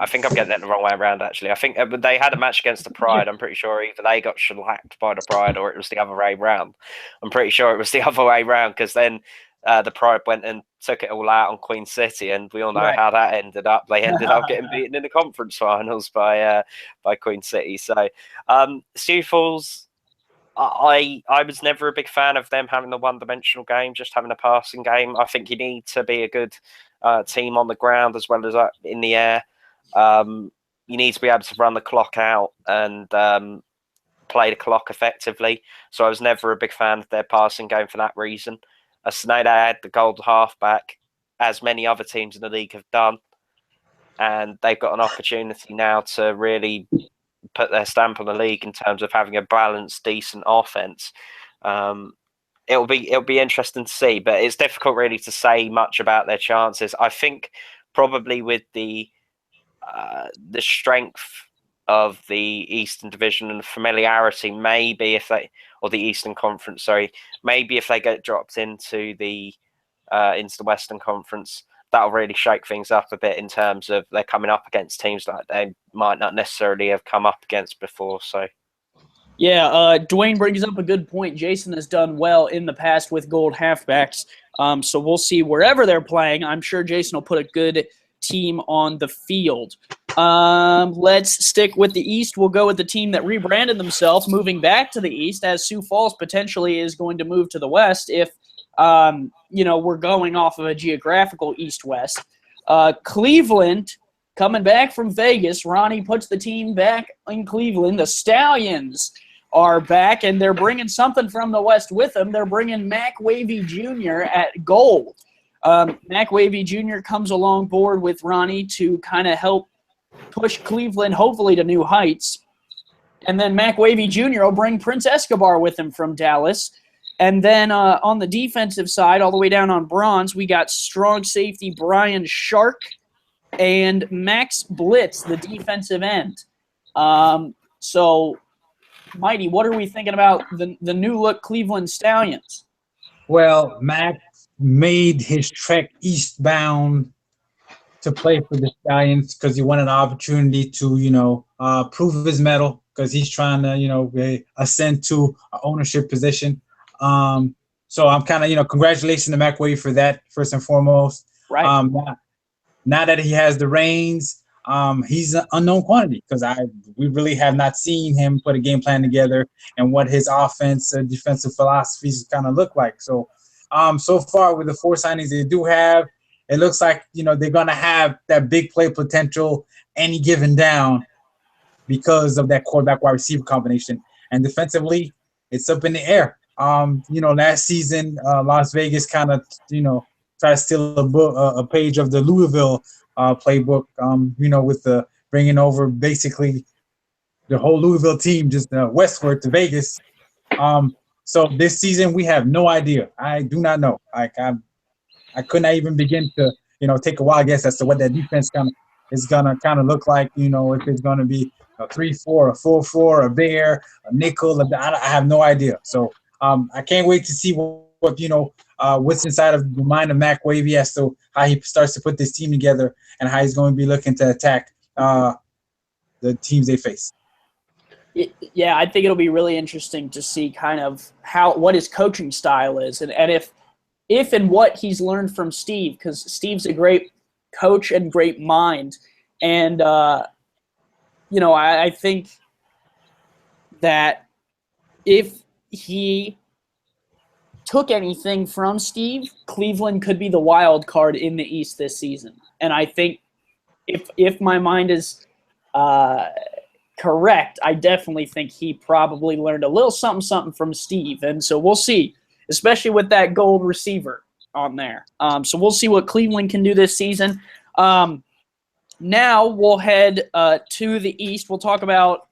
think I'm getting that the wrong way around, actually. I think they had a match against the Pride. I'm pretty sure either they got shellacked by the Pride or it was the other way round. I'm pretty sure it was the other way round because then the Pride went and took it all out on Queen City, and we all know how that ended up. They ended up getting beaten in the conference finals by Queen City. So Sioux Falls, I was never a big fan of them having the one-dimensional game, just having a passing game. I think you need to be a good team on the ground as well as in the air. You need to be able to run the clock out and play the clock effectively. So I was never a big fan of their passing game for that reason. Sneda had the gold halfback, as many other teams in the league have done, and they've got an opportunity now to really put their stamp on the league in terms of having a balanced, decent offense. It'll be interesting to see, but it's difficult really to say much about their chances. I think probably with the strength of the Eastern Division and the familiarity, maybe or the Eastern Conference, sorry, maybe if they get dropped into the Western Conference, that'll really shake things up a bit in terms of they're coming up against teams that they might not necessarily have come up against before. So, yeah, Dwayne brings up a good point. Jason has done well in the past with gold halfbacks, so we'll see wherever they're playing. I'm sure Jason will put a good team on the field. Let's stick with the East. We'll go with the team that rebranded themselves, moving back to the East, as Sioux Falls potentially is going to move to the West if we're going off of a geographical East-West. Cleveland, coming back from Vegas, Ronnie puts the team back in Cleveland. The Stallions are back, and they're bringing something from the West with them. They're bringing Mac Wavy Jr. at goal. Mac Wavy Jr. comes along board with Ronnie to kind of help push Cleveland hopefully to new heights. And then Mac Wavy Jr. will bring Prince Escobar with him from Dallas. And then on the defensive side, all the way down on bronze, we got strong safety Brian Shark and Max Blitz, the defensive end. So, Mighty, what are we thinking about the new-look Cleveland Stallions? Well, Max made his trek eastbound to play for the Stallions because he wanted an opportunity to, prove his mettle because he's trying to, ascend to an ownership position. So I'm kind of, congratulations to Mac Wade for that, first and foremost. Right. Now that he has the reins, he's an unknown quantity because we really have not seen him put a game plan together and what his offense and defensive philosophies kind of look like. So, so far with the 4 signings they do have, it looks like, they're going to have that big play potential any given down because of that quarterback wide receiver combination. And defensively, it's up in the air. Last season, Las Vegas kind of, tried to steal a page of the Louisville playbook, with the bringing over basically the whole Louisville team just westward to Vegas. So this season, we have no idea. I do not know. I could not even begin to, take a wild guess as to what that defense is gonna kind of look like. If it's gonna be a 3-4, a 4-4, a bear, a nickel. I have no idea. So I can't wait to see what's inside of the mind of Mac Wavy as to how he starts to put this team together and how he's going to be looking to attack the teams they face. Yeah, I think it'll be really interesting to see kind of what his coaching style is and if and what he's learned from Steve, because Steve's a great coach and great mind. And, I think that if he took anything from Steve, Cleveland could be the wild card in the East this season. And I think if my mind is correct, I definitely think he probably learned a little something from Steve. And so we'll see, especially with that gold receiver on there. So we'll see what Cleveland can do this season. Now we'll head to the East. We'll talk about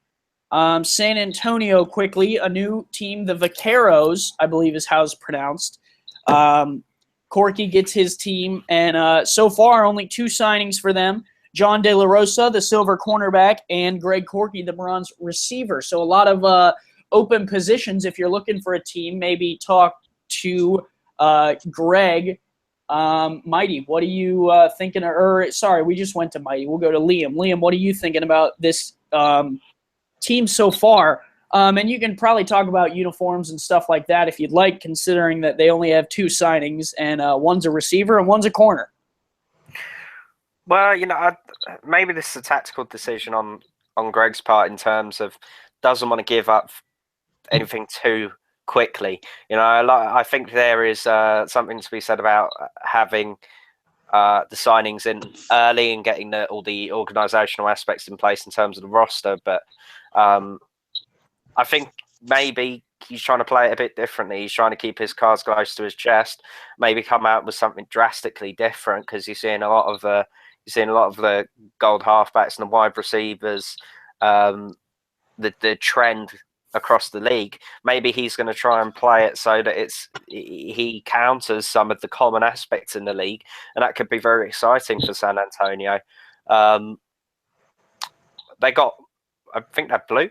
San Antonio quickly, a new team, the Vaqueros, I believe is how it's pronounced. Corky gets his team, and so far only 2 signings for them. John De La Rosa, the silver cornerback, and Greg Corky, the bronze receiver. So a lot of open positions. If you're looking for a team, maybe talk to Greg. Mighty, what are you thinking? Sorry, we just went to Mighty. We'll go to Liam. Liam, what are you thinking about this team so far? And you can probably talk about uniforms and stuff like that if you'd like, considering that they only have 2 signings, and one's a receiver and one's a corner. Well, maybe this is a tactical decision on Greg's part in terms of doesn't want to give up anything too quickly. I think there is something to be said about having the signings in early and getting all the organisational aspects in place in terms of the roster. But I think maybe he's trying to play it a bit differently. He's trying to keep his cards close to his chest, maybe come out with something drastically different, because you're seeing a lot of the gold halfbacks and the wide receivers the trend across the league. Maybe he's going to try and play it so that he counters some of the common aspects in the league, and that could be very exciting for San Antonio. They got, I think they're blue.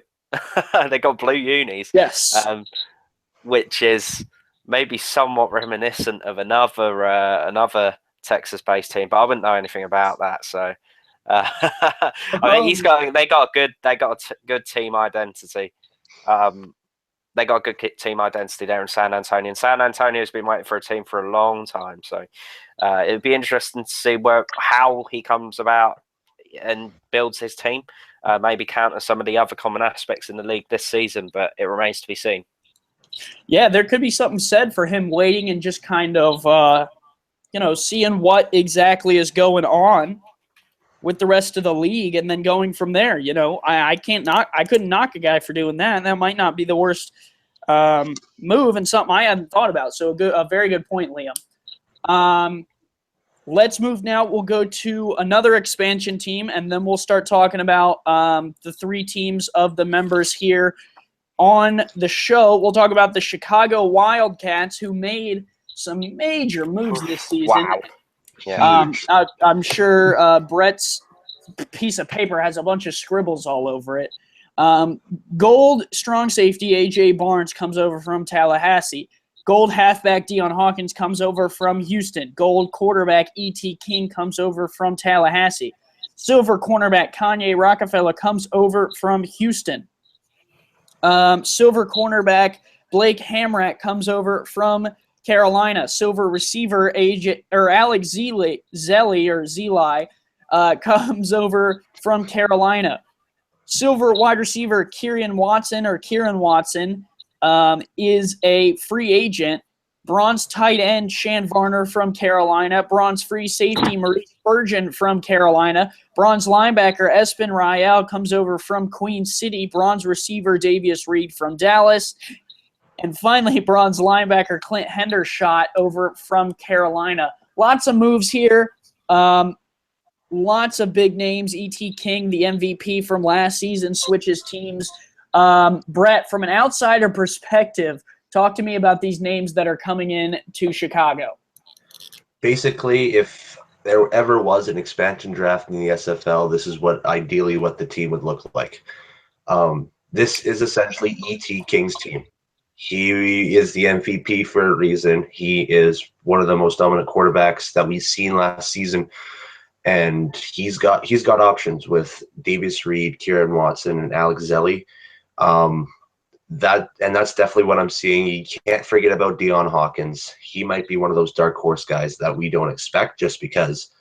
They got blue unis. Yes. Which is maybe somewhat reminiscent of another Texas-based team, but I wouldn't know anything about that. So I think they got a good team identity. They got a good team identity there in San Antonio. And San Antonio's been waiting for a team for a long time. So it'd be interesting to see how he comes about and builds his team. Maybe counter some of the other common aspects in the league this season, but it remains to be seen. Yeah, there could be something said for him waiting and just kind of, seeing what exactly is going on with the rest of the league and then going from there. I couldn't knock a guy for doing that, and that might not be the worst move and something I hadn't thought about. So a very good point, Liam. Let's move now. We'll go to another expansion team, and then we'll start talking about the three teams of the members here on the show. We'll talk about the Chicago Wildcats, who made some major moves this season. Wow. Yeah. I'm sure Brett's piece of paper has a bunch of scribbles all over it. Gold strong safety A.J. Barnes comes over from Tallahassee. Gold halfback Deion Hawkins comes over from Houston. Gold quarterback E.T. King comes over from Tallahassee. Silver cornerback Kanye Rockefeller comes over from Houston. Silver cornerback Blake Hamrack comes over from Carolina. Silver receiver Alex Zeli comes over from Carolina. Silver wide receiver Kieran Watson is a free agent. Bronze tight end Shan Varner from Carolina. Bronze free safety Maurice Spurgeon from Carolina. Bronze linebacker Espen Rael comes over from Queen City. Bronze receiver Davius Reed from Dallas. And finally, bronze linebacker Clint Hendershot over from Carolina. Lots of moves here. Lots of big names. E.T. King, the MVP from last season, switches teams. Brett, from an outsider perspective, talk to me about these names that are coming in to Chicago. Basically, if there ever was an expansion draft in the SFL, this is ideally what the team would look like. This is essentially E.T. King's team. He is the MVP for a reason. He is one of the most dominant quarterbacks that we've seen last season. And he's got options with Davis Reed, Kieran Watson, and Alex Zeli. That's definitely what I'm seeing. You can't forget about Deion Hawkins. He might be one of those dark horse guys that we don't expect just because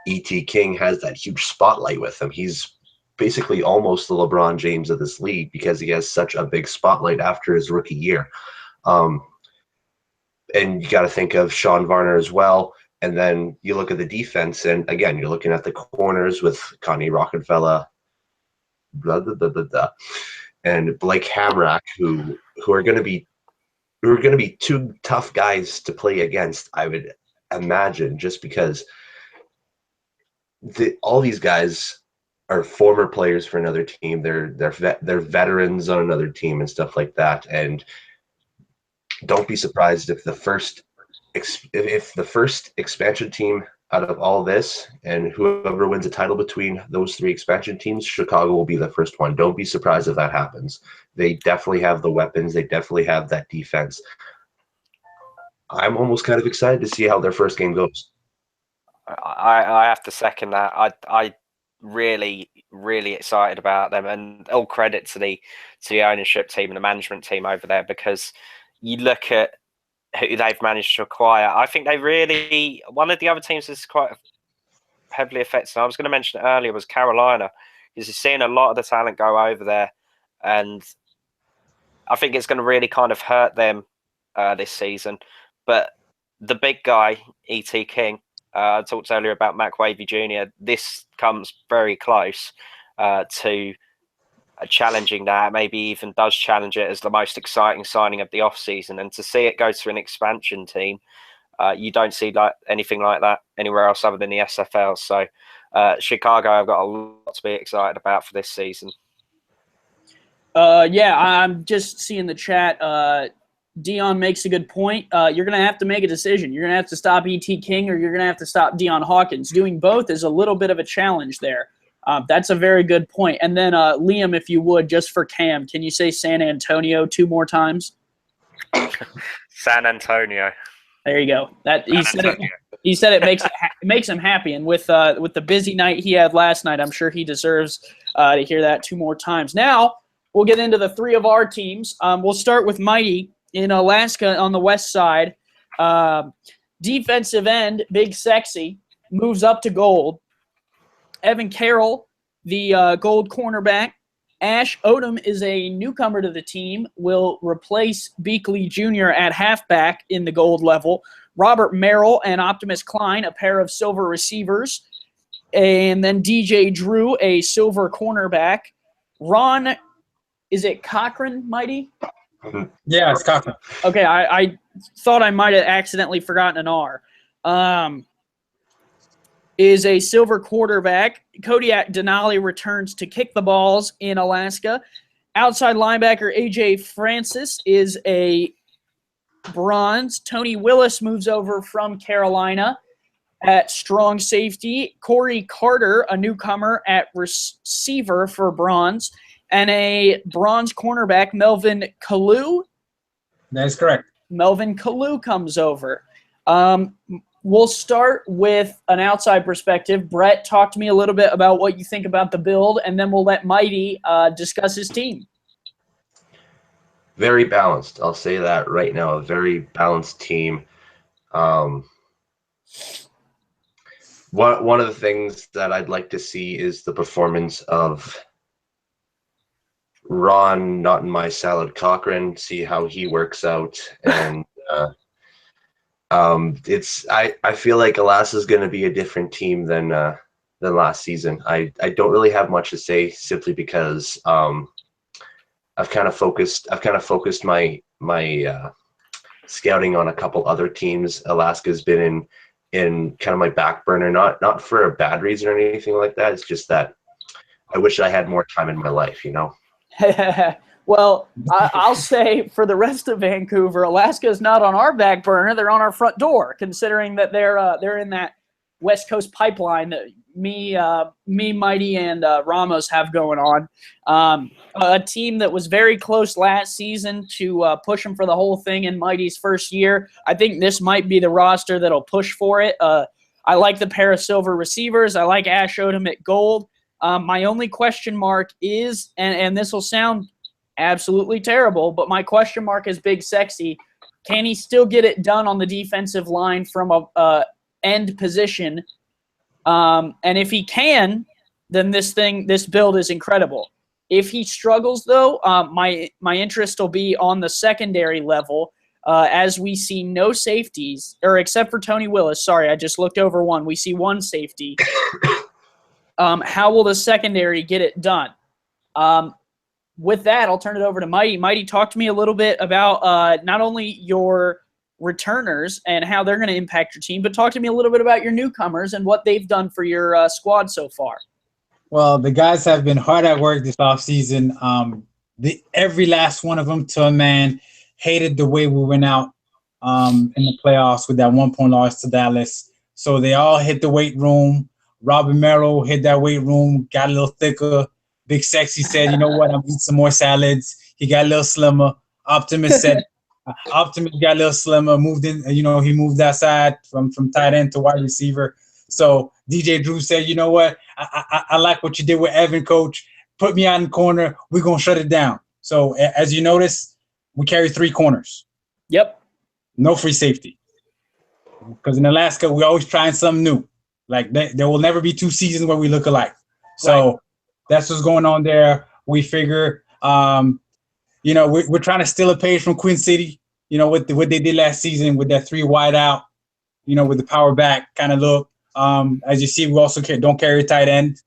E.T. King has that huge spotlight with him. He's basically almost the LeBron James of this league because he has such a big spotlight after his rookie year. And you got to think of Sean Varner as well. And then you look at the defense, and again, you're looking at the corners with Connie Rockefeller, and Blake Hamrack, who are going to be two tough guys to play against, I would imagine, just because all these guys are former players for another team. They're veterans on another team and stuff like that. And don't be surprised if the first expansion team out of all this, and whoever wins a title between those three expansion teams, Chicago will be the first one. Don't be surprised if that happens. They definitely have the weapons. They definitely have that defense. I'm almost kind of excited to see how their first game goes. I have to second that. I really, really excited about them, and all credit to the ownership team and the management team over there, because you look at who they've managed to acquire. I think they really, one of the other teams that's quite heavily affected, and I was going to mention it earlier, was Carolina, because you're seeing a lot of the talent go over there, and I think it's going to really kind of hurt them this season. But the big guy, E.T. King, I talked earlier about Mac Wavy Jr., this comes very close to challenging that, maybe even does challenge it as the most exciting signing of the offseason. And to see it go to an expansion team, you don't see anything like that anywhere else other than the SFL. So Chicago, I've got a lot to be excited about for this season. Yeah, I'm just seeing the chat. Dion makes a good point. You're going to have to make a decision. You're going to have to stop E.T. King or you're going to have to stop Dion Hawkins. Doing both is a little bit of a challenge there. That's a very good point. And then, Liam, if you would, just for Cam, can you say San Antonio 2 more times? San Antonio. There you go. He said it makes him happy. And with the busy night he had last night, I'm sure he deserves to hear that 2 more times. Now, we'll get into the 3 of our teams. We'll start with Mighty in Alaska on the west side. Defensive end, Big Sexy, moves up to gold. Evan Carroll, the gold cornerback. Ash Odom is a newcomer to the team, will replace Beakley Jr. at halfback in the gold level. Robert Merrill and Optimus Klein, a pair of silver receivers. And then DJ Drew, a silver cornerback. Ron, is it Cochran, Mighty? Yeah, it's Cochran. Okay, I thought I might have accidentally forgotten an R. Is a silver quarterback. Kodiak Denali returns to kick the balls in Alaska. Outside linebacker A.J. Francis is a bronze. Tony Willis moves over from Carolina at strong safety. Corey Carter, a newcomer at receiver for bronze. And a bronze cornerback, Melvin Kalu. That is correct. Melvin Kalu comes over. We'll start with an outside perspective. Brett, talk to me a little bit about what you think about the build, and then we'll let Mighty discuss his team. Very balanced. I'll say that right now. A very balanced team. One of the things that I'd like to see is the performance of Ron, not in my salad, Cochran. See how he works out, and I feel like Alaska's going to be a different team than last season. I don't really have much to say simply because I've kind of focused my scouting on a couple other teams. Alaska's been in kind of my back burner, not for a bad reason or anything like that. It's just that I wish I had more time in my life, you know. Well, I'll say for the rest of Vancouver, Alaska is not on our back burner; they're on our front door. Considering that they're in that West Coast pipeline that me, Mighty, and Ramos have going on. A team that was very close last season to push them for the whole thing in Mighty's first year. I think this might be the roster that'll push for it. I like the pair of silver receivers. I like Ash Odom at gold. My only question mark is, and this will sound absolutely terrible, but my question mark is Big Sexy. Can he still get it done on the defensive line from a end position? And if he can, then this build is incredible. If he struggles, though, my interest will be on the secondary level, as we see no safeties, or except for Tony Willis. Sorry, I just looked over one. We see one safety. How will the secondary get it done? With that, I'll turn it over to Mighty. Mighty, talk to me a little bit about not only your returners and how they're going to impact your team, but talk to me a little bit about your newcomers and what they've done for your squad so far. Well, the guys have been hard at work this offseason. Every last one of them, to a man, hated the way we went out in the playoffs with that 1-point loss to Dallas. So they all hit the weight room. Robin Merrill hit that weight room, got a little thicker. Big Sexy said, you know what, I'm eating some more salads. He got a little slimmer. Optimus got a little slimmer, moved in, he moved outside from tight end to wide receiver. So DJ Drew said, you know what, I like what you did with Evan, coach. Put me out in the corner. We're going to shut it down. So as you notice, we carry 3 corners. Yep. No free safety. Because in Alaska, we're always trying something new. Like, there will never be 2 seasons where we look alike. So that's what's going on there. We figure, we're trying to steal a page from Queen City, what they did last season with that 3 wide out, with the power back kind of look. As you see, we also don't carry a tight end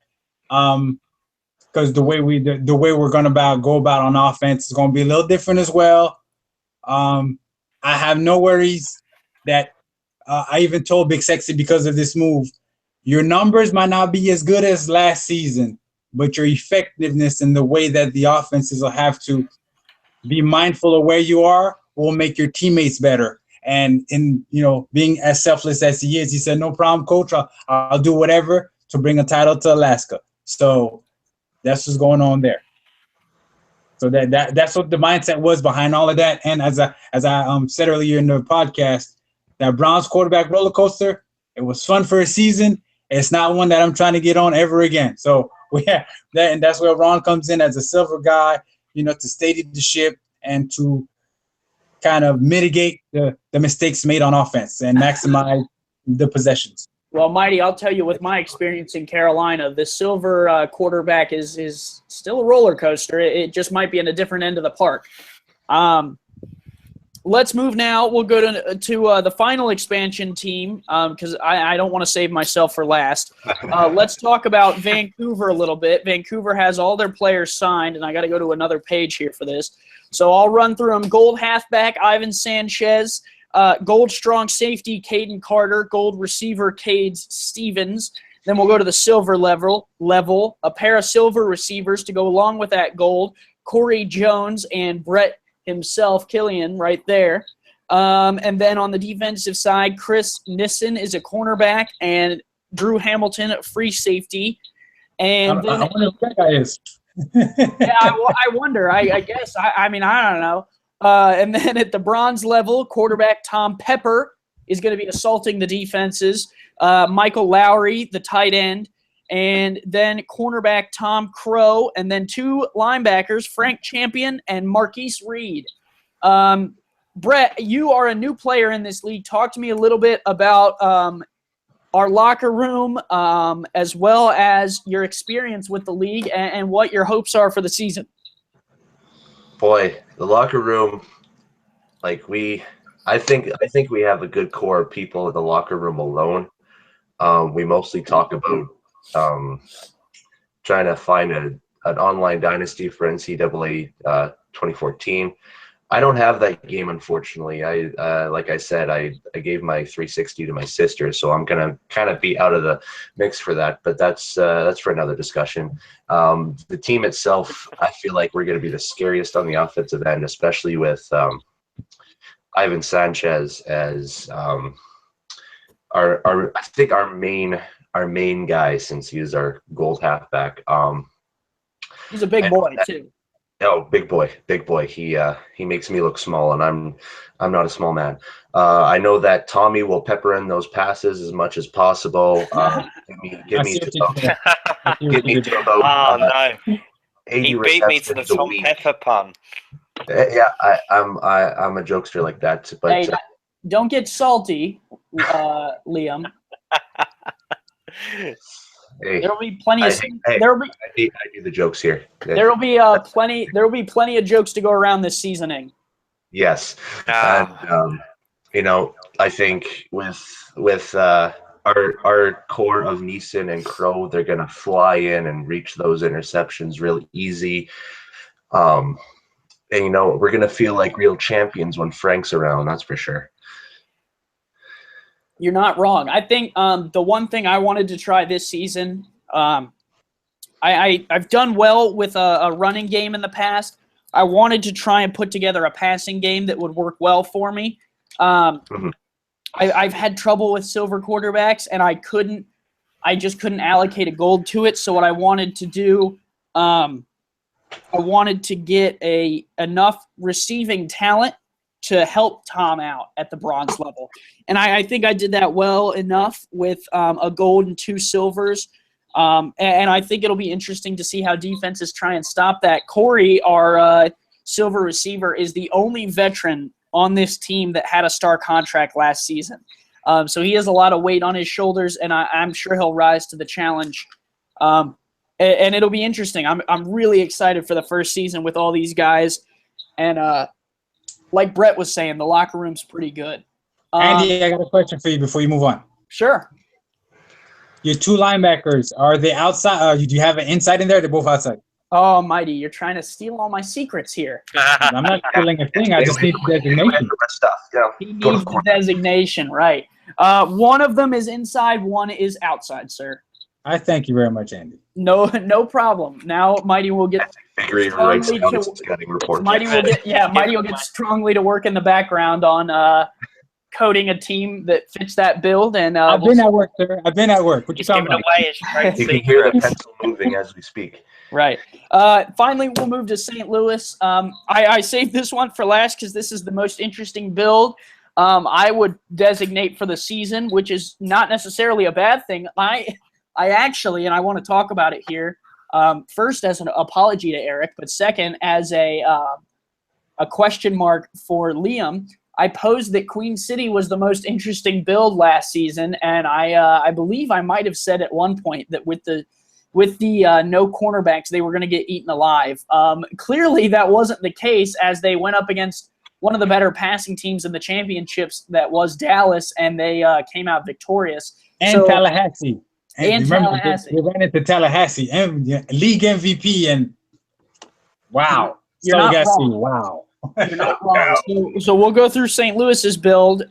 because the way we're going to go about on offense is going to be a little different as well. I have no worries that I even told Big Sexy because of this move, your numbers might not be as good as last season, but your effectiveness and the way that the offenses will have to be mindful of where you are will make your teammates better. And in, being as selfless as he is, he said, no problem, coach. I'll do whatever to bring a title to Alaska. So that's what's going on there. So that's what the mindset was behind all of that. And as I said earlier in the podcast, that Browns quarterback roller coaster, it was fun for a season. It's not one that I'm trying to get on ever again. So that's where Ron comes in as a silver guy, to steady the ship and to kind of mitigate the mistakes made on offense and maximize the possessions. Well, Mighty, I'll tell you, with my experience in Carolina, the silver quarterback is still a roller coaster. It just might be in a different end of the park. Let's move now. We'll go to the final expansion team because I don't want to save myself for last. Let's talk about Vancouver a little bit. Vancouver has all their players signed, and I got to go to another page here for this. So I'll run through them. Gold halfback, Ivan Sanchez. Gold strong safety, Caden Carter. Gold receiver, Cade Stevens. Then we'll go to the silver level. A pair of silver receivers to go along with that gold. Corey Jones and Brett himself, Killian, right there. And then on the defensive side, Chris Nissen is a cornerback, and Drew Hamilton, free safety. And I wonder who that guy is. Yeah, I wonder. I guess. I mean, I don't know. And then at the bronze level, quarterback Tom Pepper is going to be assaulting the defenses. Michael Lowry, the tight end. And then cornerback Tom Crow. And then two linebackers, Frank Champion and Marquise Reed. Brett, you are a new player in this league. Talk to me a little bit about our locker room as well as your experience with the league and what your hopes are for the season. Boy, the locker room, I think we have a good core of people in the locker room alone. We mostly talk about trying to find an online dynasty for NCAA 2014. I don't have that game, unfortunately. Like I said, I gave my 360 to my sister, so I'm gonna kind of be out of the mix for that. But that's for another discussion. The team itself, I feel like we're gonna be the scariest on the offensive end, especially with Ivan Sanchez as our main guy, since he is our gold halfback. He's a big boy too. Oh, big boy. He makes me look small, and I'm not a small man. I know that Tommy will pepper in those passes as much as possible. Get me to about no. 80 He beat me to the receptions a Tom week. Pepper pun. Yeah, I'm a jokester like that. But Hey, don't get salty, Liam. hey, There'll be plenty of I do the jokes here. There'll be plenty of jokes to go around this seasoning. Yes, and I think with our core of Neeson and Crow, they're gonna fly in and reach those interceptions real easy. And we're gonna feel like real champions when Frank's around. That's for sure. You're not wrong. I think the one thing I wanted to try this season, I've done well with a running game in the past. I wanted to try and put together a passing game that would work well for me. I've had trouble with silver quarterbacks, and I just couldn't allocate a gold to it. So what I wanted to do, I wanted to get enough receiving talent to help Tom out at the bronze level. And I think I did that well enough with a gold and two silvers. And I think it'll be interesting to see how defenses try and stop that. Corey, our silver receiver, is the only veteran on this team that had a star contract last season. So he has a lot of weight on his shoulders, and I'm sure he'll rise to the challenge. And it'll be interesting. I'm really excited for the first season with all these guys. And like Brett was saying, the locker room's pretty good. Andy, I got a question for you before you move on. Sure. Your two linebackers, are they outside? Do you have an inside in there? They're both outside. Oh, Mighty, you're trying to steal all my secrets here. I'm not stealing a thing. I just need the designation. He needs the designation, right. One of them is inside, one is outside, sir. I thank you very much, Andy. No problem. Now Mighty will get Figure right strongly to scouting report. Mighty will get strongly to work in the background on coding a team that fits that build. And I've been at work, sir. I've been at work. What you He's talking giving about? away his trade You can hear the secrets. pencil moving as we speak. Right. Finally, we'll move to St. Louis. I saved this one for last because this is the most interesting build. I would designate for the season, which is not necessarily a bad thing. I actually, and I want to talk about it here, first as an apology to Eric, but second as a question mark for Liam. I posed that Queen City was the most interesting build last season, and I believe I might have said at one point that with the no cornerbacks, they were going to get eaten alive. Clearly, that wasn't the case as they went up against one of the better passing teams in the championships, that was Dallas, and they came out victorious. And Tallahassee. And remember, Tallahassee. We ran into Tallahassee, and league MVP, and wow. You're not wrong. Wow. You're not wrong. So we'll go through St. Louis's build.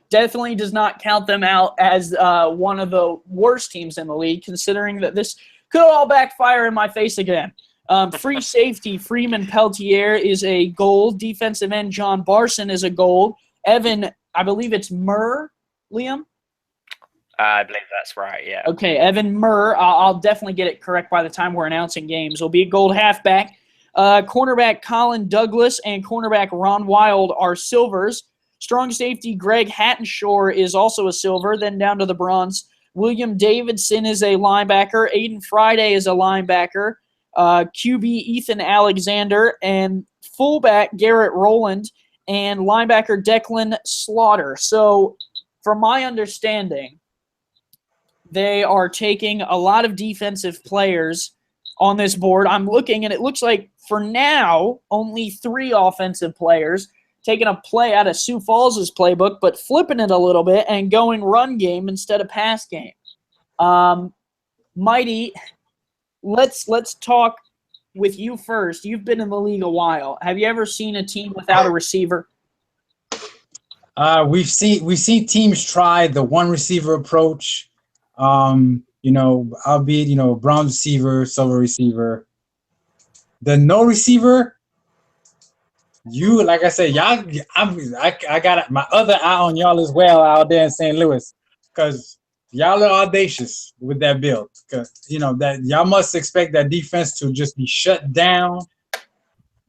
Definitely does not count them out as one of the worst teams in the league, considering that this could all backfire in my face again. Free safety Freeman Peltier is a gold. Defensive end John Barson is a gold. Evan, I believe it's Murr, Liam? I believe that's right, yeah. Okay, Evan Murr. I'll definitely get it correct by the time we're announcing games. Will be a gold halfback. Cornerback Colin Douglas and cornerback Ron Wild are silvers. Strong safety Greg Hattenshore is also a silver. Then down to the bronze, William Davidson is a linebacker. Aiden Friday is a linebacker. QB Ethan Alexander and fullback Garrett Rowland and linebacker Declan Slaughter. So from my understanding, they are taking a lot of defensive players on this board. I'm looking, and it looks like for now, only 3 offensive players, taking a play out of Sioux Falls' playbook, but flipping it a little bit and going run game instead of pass game. Mighty, let's talk with you first. You've been in the league a while. Have you ever seen a team without a receiver? We've seen teams try the one receiver approach. Albeit, bronze receiver, silver receiver. The no receiver, like I said, y'all, I got my other eye on y'all as well out there in St. Louis, because y'all are audacious with that build. Because that y'all must expect that defense to just be shut down,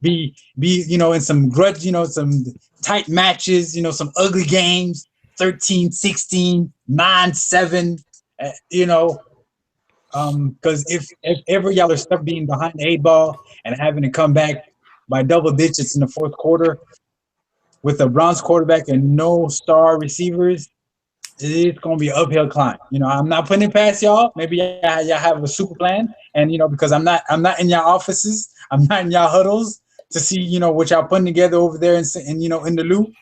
be in some grudge, some tight matches, some ugly games, 13-16, 9-7. Because if ever y'all are stuck being behind the 8-ball and having to come back by double digits in the fourth quarter with a bronze quarterback and no star receivers, it's gonna be an uphill climb. I'm not putting it past y'all. Maybe y'all have a super plan, and because I'm not in y'all offices, I'm not in y'all huddles to see what y'all putting together over there and in the loop.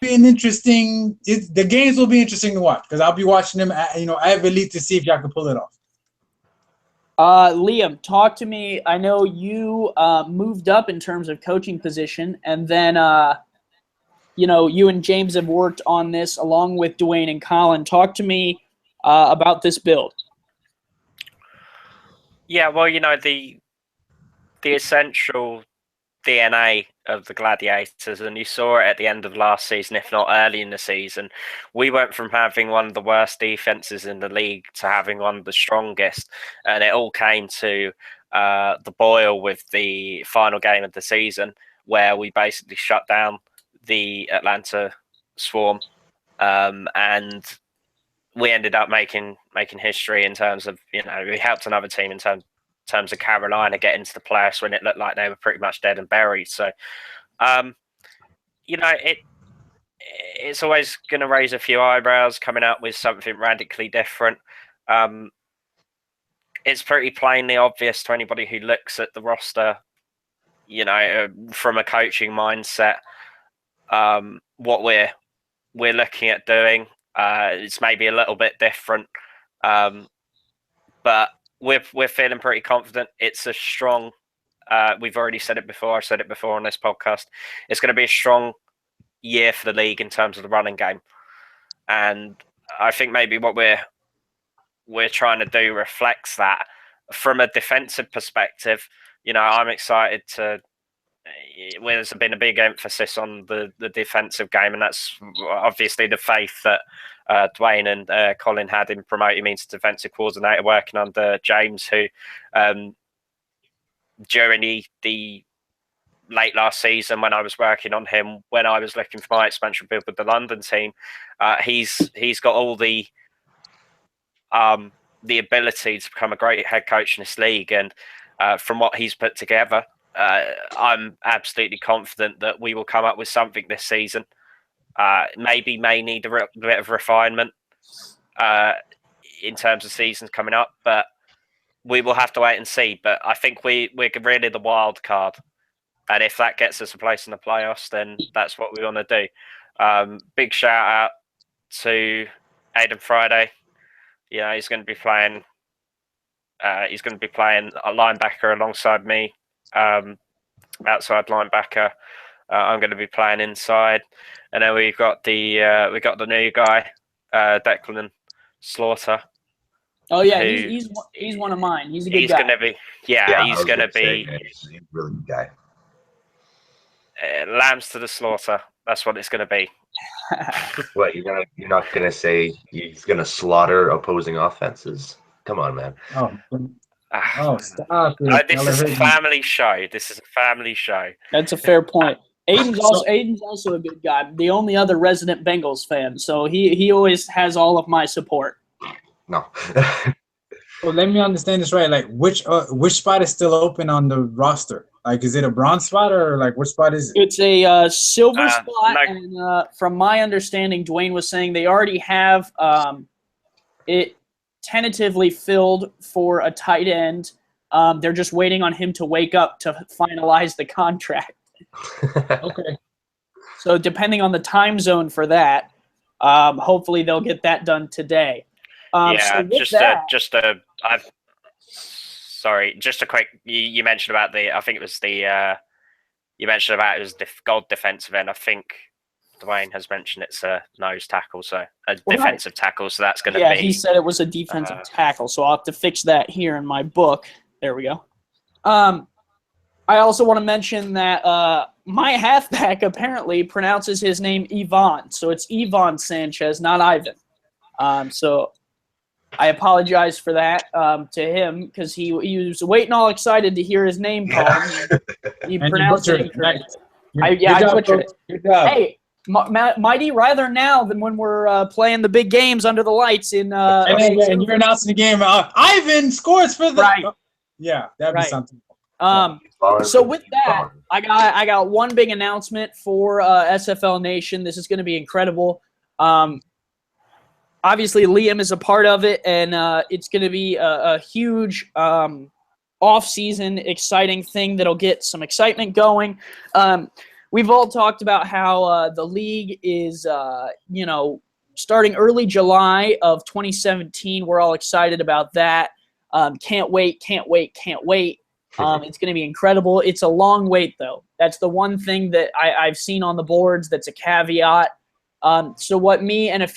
The games will be interesting to watch, because I'll be watching them avidly to see if y'all can pull it off. Liam, talk to me. I know you moved up in terms of coaching position, and then you and James have worked on this along with Dwayne and Colin. Talk to me about this build. Yeah, well, the essential DNA of the Gladiators, and you saw it at the end of last season, if not early in the season. We went from having one of the worst defenses in the league to having one of the strongest, and it all came to the boil with the final game of the season, where we basically shut down the Atlanta Swarm, and we ended up making history in terms of we helped another team in terms of Carolina get into the playoffs when it looked like they were pretty much dead and buried. So, it's always going to raise a few eyebrows coming out with something radically different. It's pretty plainly obvious to anybody who looks at the roster, from a coaching mindset, what we're looking at doing. It's maybe a little bit different, but we're feeling pretty confident. It's a strong. We've already said it before. I've said it before on this podcast. It's going to be a strong year for the league in terms of the running game, and I think maybe what we're we're trying to do reflects that. From a defensive perspective, I'm excited to. There's been a big emphasis on the defensive game, and that's obviously the faith that Dwayne and Colin had in promoting me to defensive coordinator, working under James, who during the late last season when I was working on him, when I was looking for my expansion build with the London team, he's got all the ability to become a great head coach in this league, and from what he's put together, I'm absolutely confident that we will come up with something this season. Maybe may need a bit of refinement in terms of seasons coming up, but we will have to wait and see. But I think we're really the wild card, and if that gets us a place in the playoffs, then that's what we want to do. Big shout out to Aiden Friday. He's going to be playing. He's going to be playing a linebacker alongside me. Outside linebacker. I'm going to be playing inside, and then we got the new guy, Declan Slaughter. Oh yeah, he's one of mine. He's a good guy. He's going to be he's a really good guy. Lambs to the slaughter. That's what it's going to be. What, you're not going to say he's going to slaughter opposing offenses? Come on, man. Oh, stop it. This is a family show. That's a fair point. Aiden's also a good guy. The only other resident Bengals fan, so he always has all of my support. No. Well, let me understand this right. Like, which spot is still open on the roster? Like, is it a bronze spot or like which spot is it? It's a silver spot, no. and from my understanding, Dwayne was saying they already have it tentatively filled for a tight end. They're just waiting on him to wake up to finalize the contract. Okay. So depending on the time zone for that, hopefully they'll get that done today. Just a quick. You mentioned about I think it was you mentioned about it was gold defensive end. I think Dwayne has mentioned it's a nose tackle, so a defensive tackle. So that's going to be. Yeah, he said it was a defensive tackle, so I'll have to fix that here in my book. There we go. I also want to mention that my halfback apparently pronounces his name Yvonne, so it's Yvonne Sanchez, not Ivan. So I apologize for that to him because he was waiting all excited to hear his name called. He pronounced it incorrect. I butchered it. Good job. Hey, Mighty, rather now than when we're playing the big games under the lights in. And you're announcing the game. Ivan scores for the. Right. Yeah, that'd be something. So with that, I got one big announcement for SFL Nation. This is going to be incredible. Obviously, Liam is a part of it, and it's going to be a huge off-season exciting thing that'll get some excitement going. We've all talked about how the league is, starting early July of 2017. We're all excited about that. Can't wait. It's going to be incredible. It's a long wait, though. That's the one thing that I've seen on the boards that's a caveat. So what me and a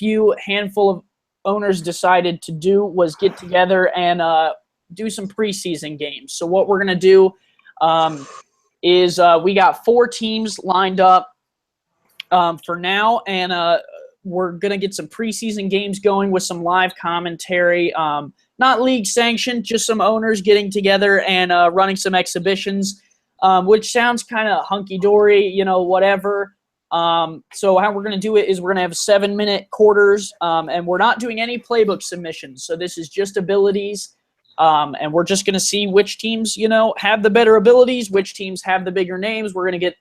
handful of owners decided to do was get together and do some preseason games. So what we're going to do is we got 4 teams lined up for now, and we're going to get some preseason games going with some live commentary. Not league sanctioned, just some owners getting together and running some exhibitions, which sounds kind of hunky-dory, whatever. So how we're going to do it is we're going to have 7-minute quarters, and we're not doing any playbook submissions. So this is just abilities, and we're just going to see which teams, have the better abilities, which teams have the bigger names. We're going to get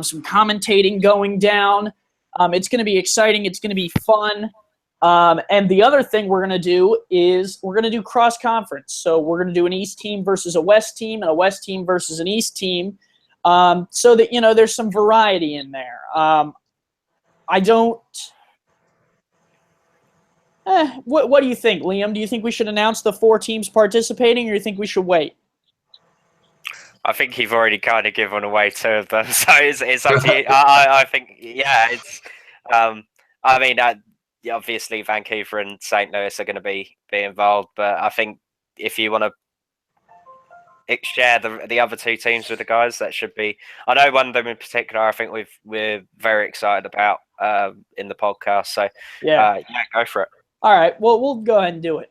some commentating going down. It's going to be exciting. It's going to be fun. And the other thing we're going to do is we're going to do cross-conference. So we're going to do an East team versus a West team and a West team versus an East team. So that, there's some variety in there. What do you think, Liam? Do you think we should announce the 4 teams participating, or do you think we should wait? I think you've already kind of given away 2 of them, so it's up to you. I think, yeah, it's. obviously Vancouver and St. Louis are going to be involved, but I think if you want to share the other two teams with the guys, that should be. I know one of them in particular. I think we're very excited about in the podcast. So yeah, go for it. All right, well we'll go ahead and do it.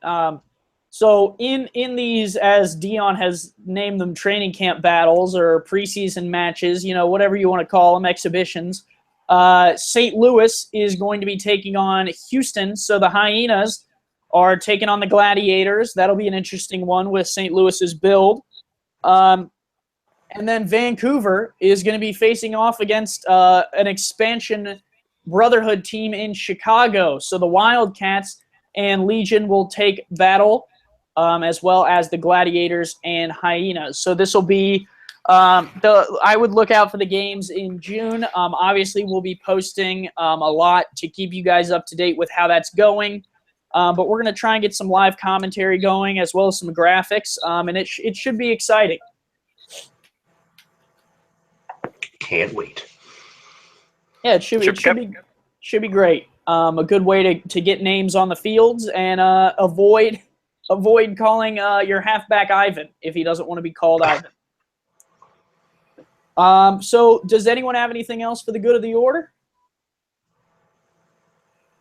So in these, as Dion has named them, training camp battles or preseason matches, whatever you want to call them, exhibitions. St. Louis is going to be taking on Houston. So the Hyenas are taking on the Gladiators. That'll be an interesting one with St. Louis's build. And then Vancouver is going to be facing off against an expansion brotherhood team in Chicago. So the Wildcats and Legion will take battle, as well as the Gladiators and Hyenas. So this will be I would look out for the games in June. Obviously, we'll be posting a lot to keep you guys up to date with how that's going. But we're going to try and get some live commentary going as well as some graphics, and it should be exciting. Can't wait. Yeah, it should be great. A good way to get names on the fields and avoid calling your halfback Ivan if he doesn't want to be called Ivan. So does anyone have anything else for the good of the order?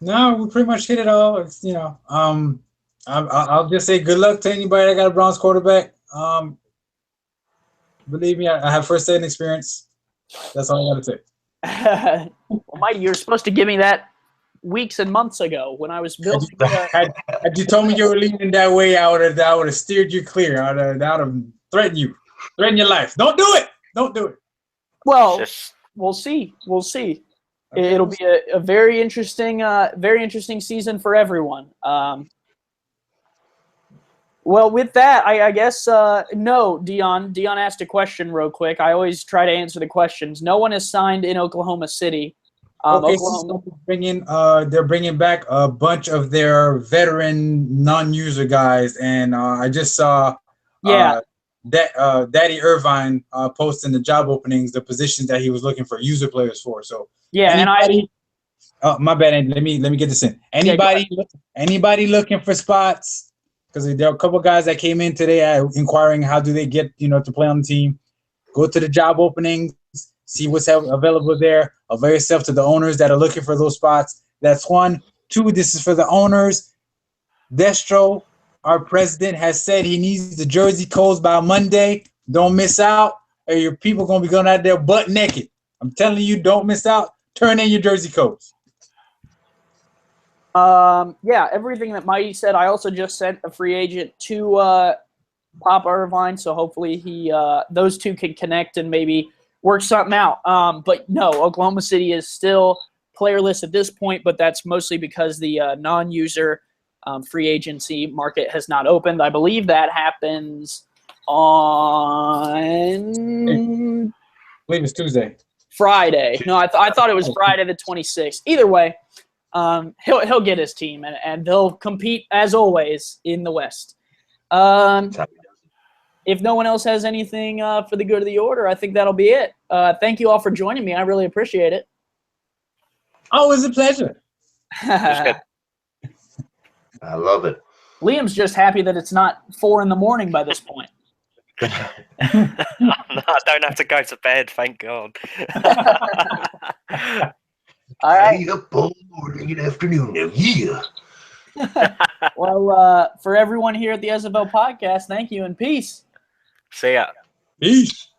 No, we pretty much hit it all. It's, I'll just say good luck to anybody that got a Browns quarterback. Believe me, I have first-hand experience. That's all I got to say. Well, Mighty, you were supposed to give me that weeks and months ago when I was building. Had you told me you were leaning that way, I would have steered you clear. I would have threatened you, your life. Don't do it. Don't do it. Well, we'll see. We'll see. Okay. It'll be a very interesting season for everyone. Well, with that, I guess no, Dion asked a question real quick. I always try to answer the questions. No one is signed in Oklahoma City. Okay, so they're bringing back a bunch of their veteran non-user guys, and I just saw Daddy Irvine posting the job openings, the positions that he was looking for user players for. So my bad. Let me get this in. Anybody looking for spots? Because there are a couple guys that came in today inquiring how do they get to play on the team. Go to the job openings, see what's available there. Avail yourself to the owners that are looking for those spots. That's one. Two, this is for the owners. Destro, our president, has said he needs the jersey codes by Monday. Don't miss out, or your people going to be going out there butt naked. I'm telling you, don't miss out. Turn in your jersey codes. Everything that Mighty said. I also just sent a free agent to Papa Irvine, so hopefully those two can connect and maybe work something out. But no, Oklahoma City is still playerless at this point, but that's mostly because the non-user free agency market has not opened. I believe that happens on I believe it's Tuesday. Friday. No, I thought it was Friday the 26th. Either way, he'll get his team and they'll compete as always in the West. If no one else has anything for the good of the order, I think that'll be it. Thank you all for joining me. I really appreciate it. Always a pleasure. Good. I love it. Liam's just happy that it's not 4 a.m. by this point. I don't have to go to bed, thank God. All right. Hey, up all morning and afternoon now, yeah. Well, for everyone here at the SFL Podcast, thank you and peace. See ya. Peace.